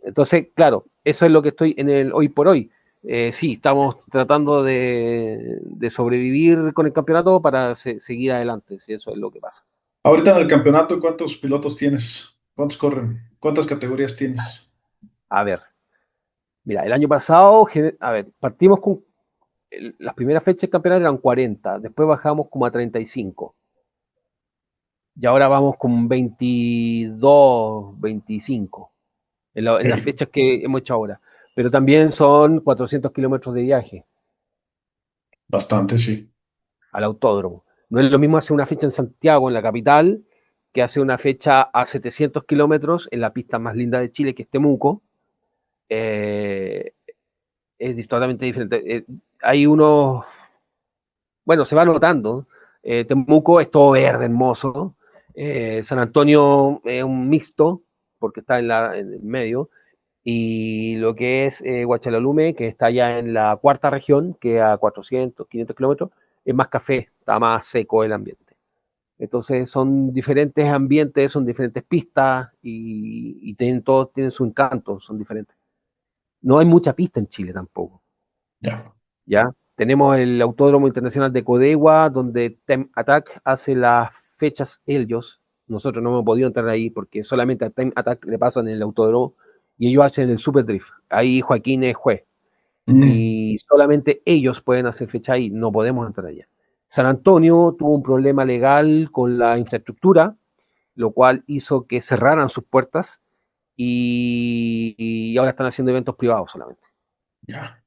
Entonces, claro, eso es lo que estoy en el hoy por hoy. Sí, estamos tratando de sobrevivir con el campeonato para seguir adelante, si eso es lo que pasa. Ahorita en el campeonato, ¿cuántos pilotos tienes? ¿Cuántos corren? ¿Cuántas categorías tienes? A ver, mira, el año pasado, a ver, partimos con las primeras fechas del campeonato eran 40, después bajamos como a 35 y ahora vamos con 22, 25 en las Ok. fechas que hemos hecho ahora. Pero también son 400 kilómetros de viaje Bastante, sí. al autódromo. No es lo mismo hacer una fecha en Santiago, en la capital, que hacer una fecha a 700 kilómetros en la pista más linda de Chile, que es Temuco. Eh, es totalmente diferente. Hay unos, bueno, se va notando. Temuco es todo verde, hermoso. San Antonio es un mixto, porque está en el medio. Y lo que es Huachalalume, que está ya en la cuarta región, que a 400, 500 kilómetros, es más café, está más seco el ambiente. Entonces son diferentes ambientes, son diferentes pistas y todos tienen su encanto, son diferentes. No hay mucha pista en Chile tampoco, Ya. ¿ya? Tenemos el Autódromo Internacional de Codegua, donde Time Attack hace las fechas ellos. Nosotros no hemos podido entrar ahí porque solamente a Time Attack le pasan en el autódromo y ellos hacen el Super Drift. Ahí Joaquín es juez Mm. y solamente ellos pueden hacer fecha ahí, no podemos entrar allá. San Antonio tuvo un problema legal con la infraestructura, lo cual hizo que cerraran sus puertas y ahora están haciendo eventos privados solamente. Ya.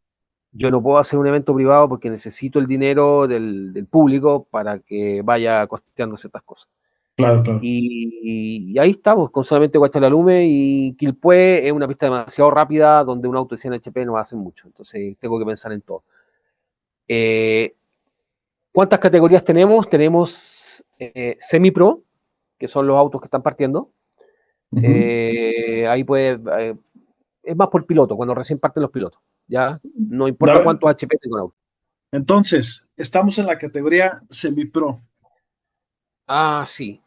Yo no puedo hacer un evento privado porque necesito el dinero del público para que vaya costeando ciertas cosas. Claro, claro. Y ahí estamos, con solamente Guachalalume y Quilpué es una pista demasiado rápida donde un auto de 100 HP no hace mucho, entonces tengo que pensar en todo. Eh, ¿Cuántas categorías tenemos? Tenemos semi-pro, que son los autos que están partiendo. Ujú. Ahí puede, es más por piloto, cuando recién parten los pilotos, ¿ya? No importa Dame- cuántos HP tenga un auto. Entonces, estamos en la categoría semi-pro. Ah, sí.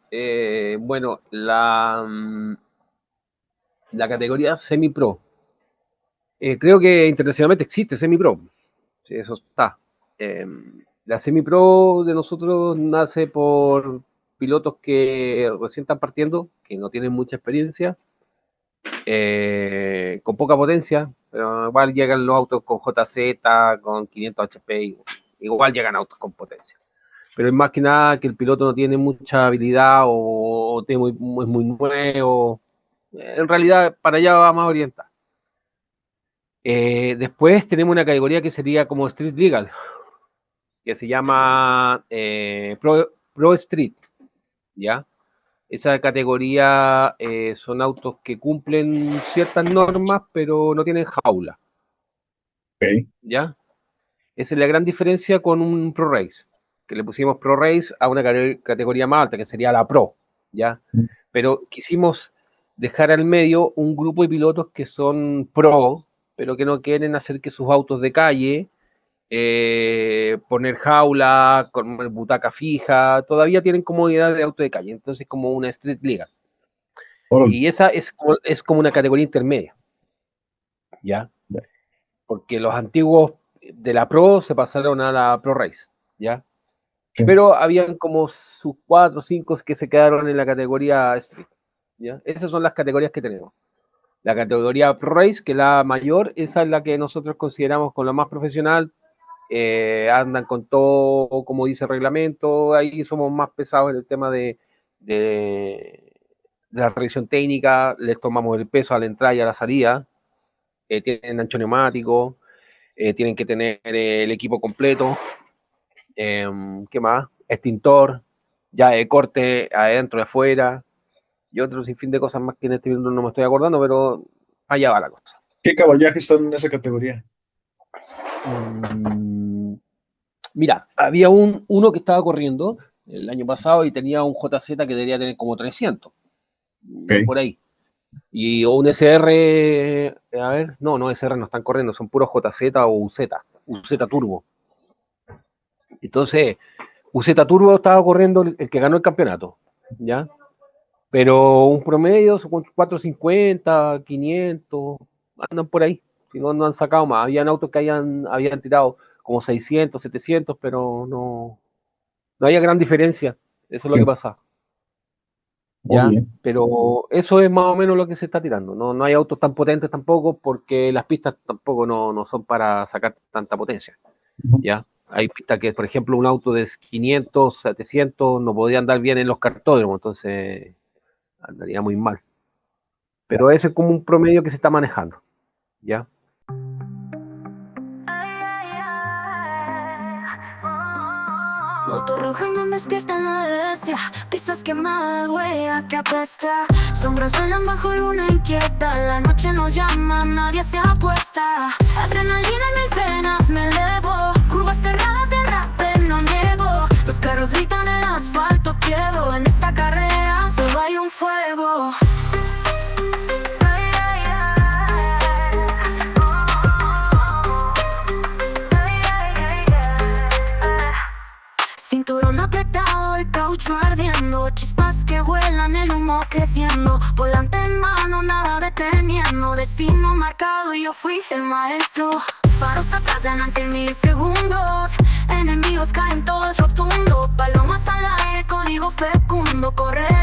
Bueno, la categoría semi-pro. Creo que internacionalmente existe semi-pro. Sí, eso está. Eh, la semi-pro de nosotros nace por pilotos que recién están partiendo, que no tienen mucha experiencia con poca potencia, pero igual llegan los autos con JZ, con 500 HP, igual llegan autos con potencia. Pero es más que nada que el piloto no tiene mucha habilidad o es muy nuevo. En realidad, para allá va más orientada. Después tenemos una categoría que sería como Street Legal, que se llama Pro Street, ¿ya? Esa categoría son autos que cumplen ciertas normas, pero no tienen jaula. Ok. ¿Ya? Esa es la gran diferencia con un Pro Race, que le pusimos Pro Race a una categoría más alta, que sería la Pro, ¿ya? Pero quisimos dejar al medio un grupo de pilotos que son Pro, pero que no quieren hacer que sus autos de calle, poner jaula, con butaca fija, todavía tienen comodidad de auto de calle, entonces como una Street Legal. Órale. Y esa es como una categoría intermedia, ¿ya? Porque los antiguos de la Pro se pasaron a la Pro Race, ¿ya? Sí. Pero habían como sus 4 o 5 que se quedaron en la categoría Street, ¿ya? Esas son las categorías que tenemos. La categoría Pro Race, que es la mayor, esa es la que nosotros consideramos con la más profesional, andan con todo como dice el reglamento, ahí somos más pesados en el tema de la revisión técnica, les tomamos el peso a la entrada y a la salida, tienen ancho neumático, tienen que tener el equipo completo, ¿qué más? Extintor, ya de corte adentro y afuera, y otro sinfín de cosas más que en este momento no me estoy acordando, pero allá va la cosa. ¿Qué caballajes están en esa categoría? Mira, había uno que estaba corriendo el año pasado y tenía un JZ que debería tener como 300, Ok. por ahí. Y o un SR, a ver, no, SR no están corriendo, son puros JZ o UZ Turbo. Entonces, UZ Turbo estaba corriendo el que ganó el campeonato, ¿ya? Pero un promedio son 450, 500, andan por ahí. Si no, no han sacado más. Habían autos que habían tirado como 600, 700, pero no había gran diferencia. Eso es lo que pasa. Muy ¿Ya? bien. Pero eso es más o menos lo que se está tirando. No hay autos tan potentes tampoco porque las pistas tampoco no son para sacar tanta potencia. ¿Ya? Hay pistas que, por ejemplo, un auto de 500, 700 no podía andar bien en los cartódromos, entonces andaría muy mal. Pero ese es como un promedio que se está manejando. ¿Ya? Motor rojo en donde despierta la bestia. Pisas quemadas, huella que apesta. Sombras vuelan bajo luna inquieta. La noche nos llama, nadie se apuesta. Adrenalina en mis venas, me elevo. Curvas cerradas de rap, no niego. Los carros gritan en el asfalto, quiero. En esta carrera solo hay un fuego. Cinturón apretado, el caucho ardiendo. Chispas que vuelan, el humo creciendo. Volante en mano, nada deteniendo. Destino marcado y yo fui el maestro. Faros atrás ganan 100 milisegundos. Enemigos caen todos rotundo. Palomas al aire, código fecundo. Correr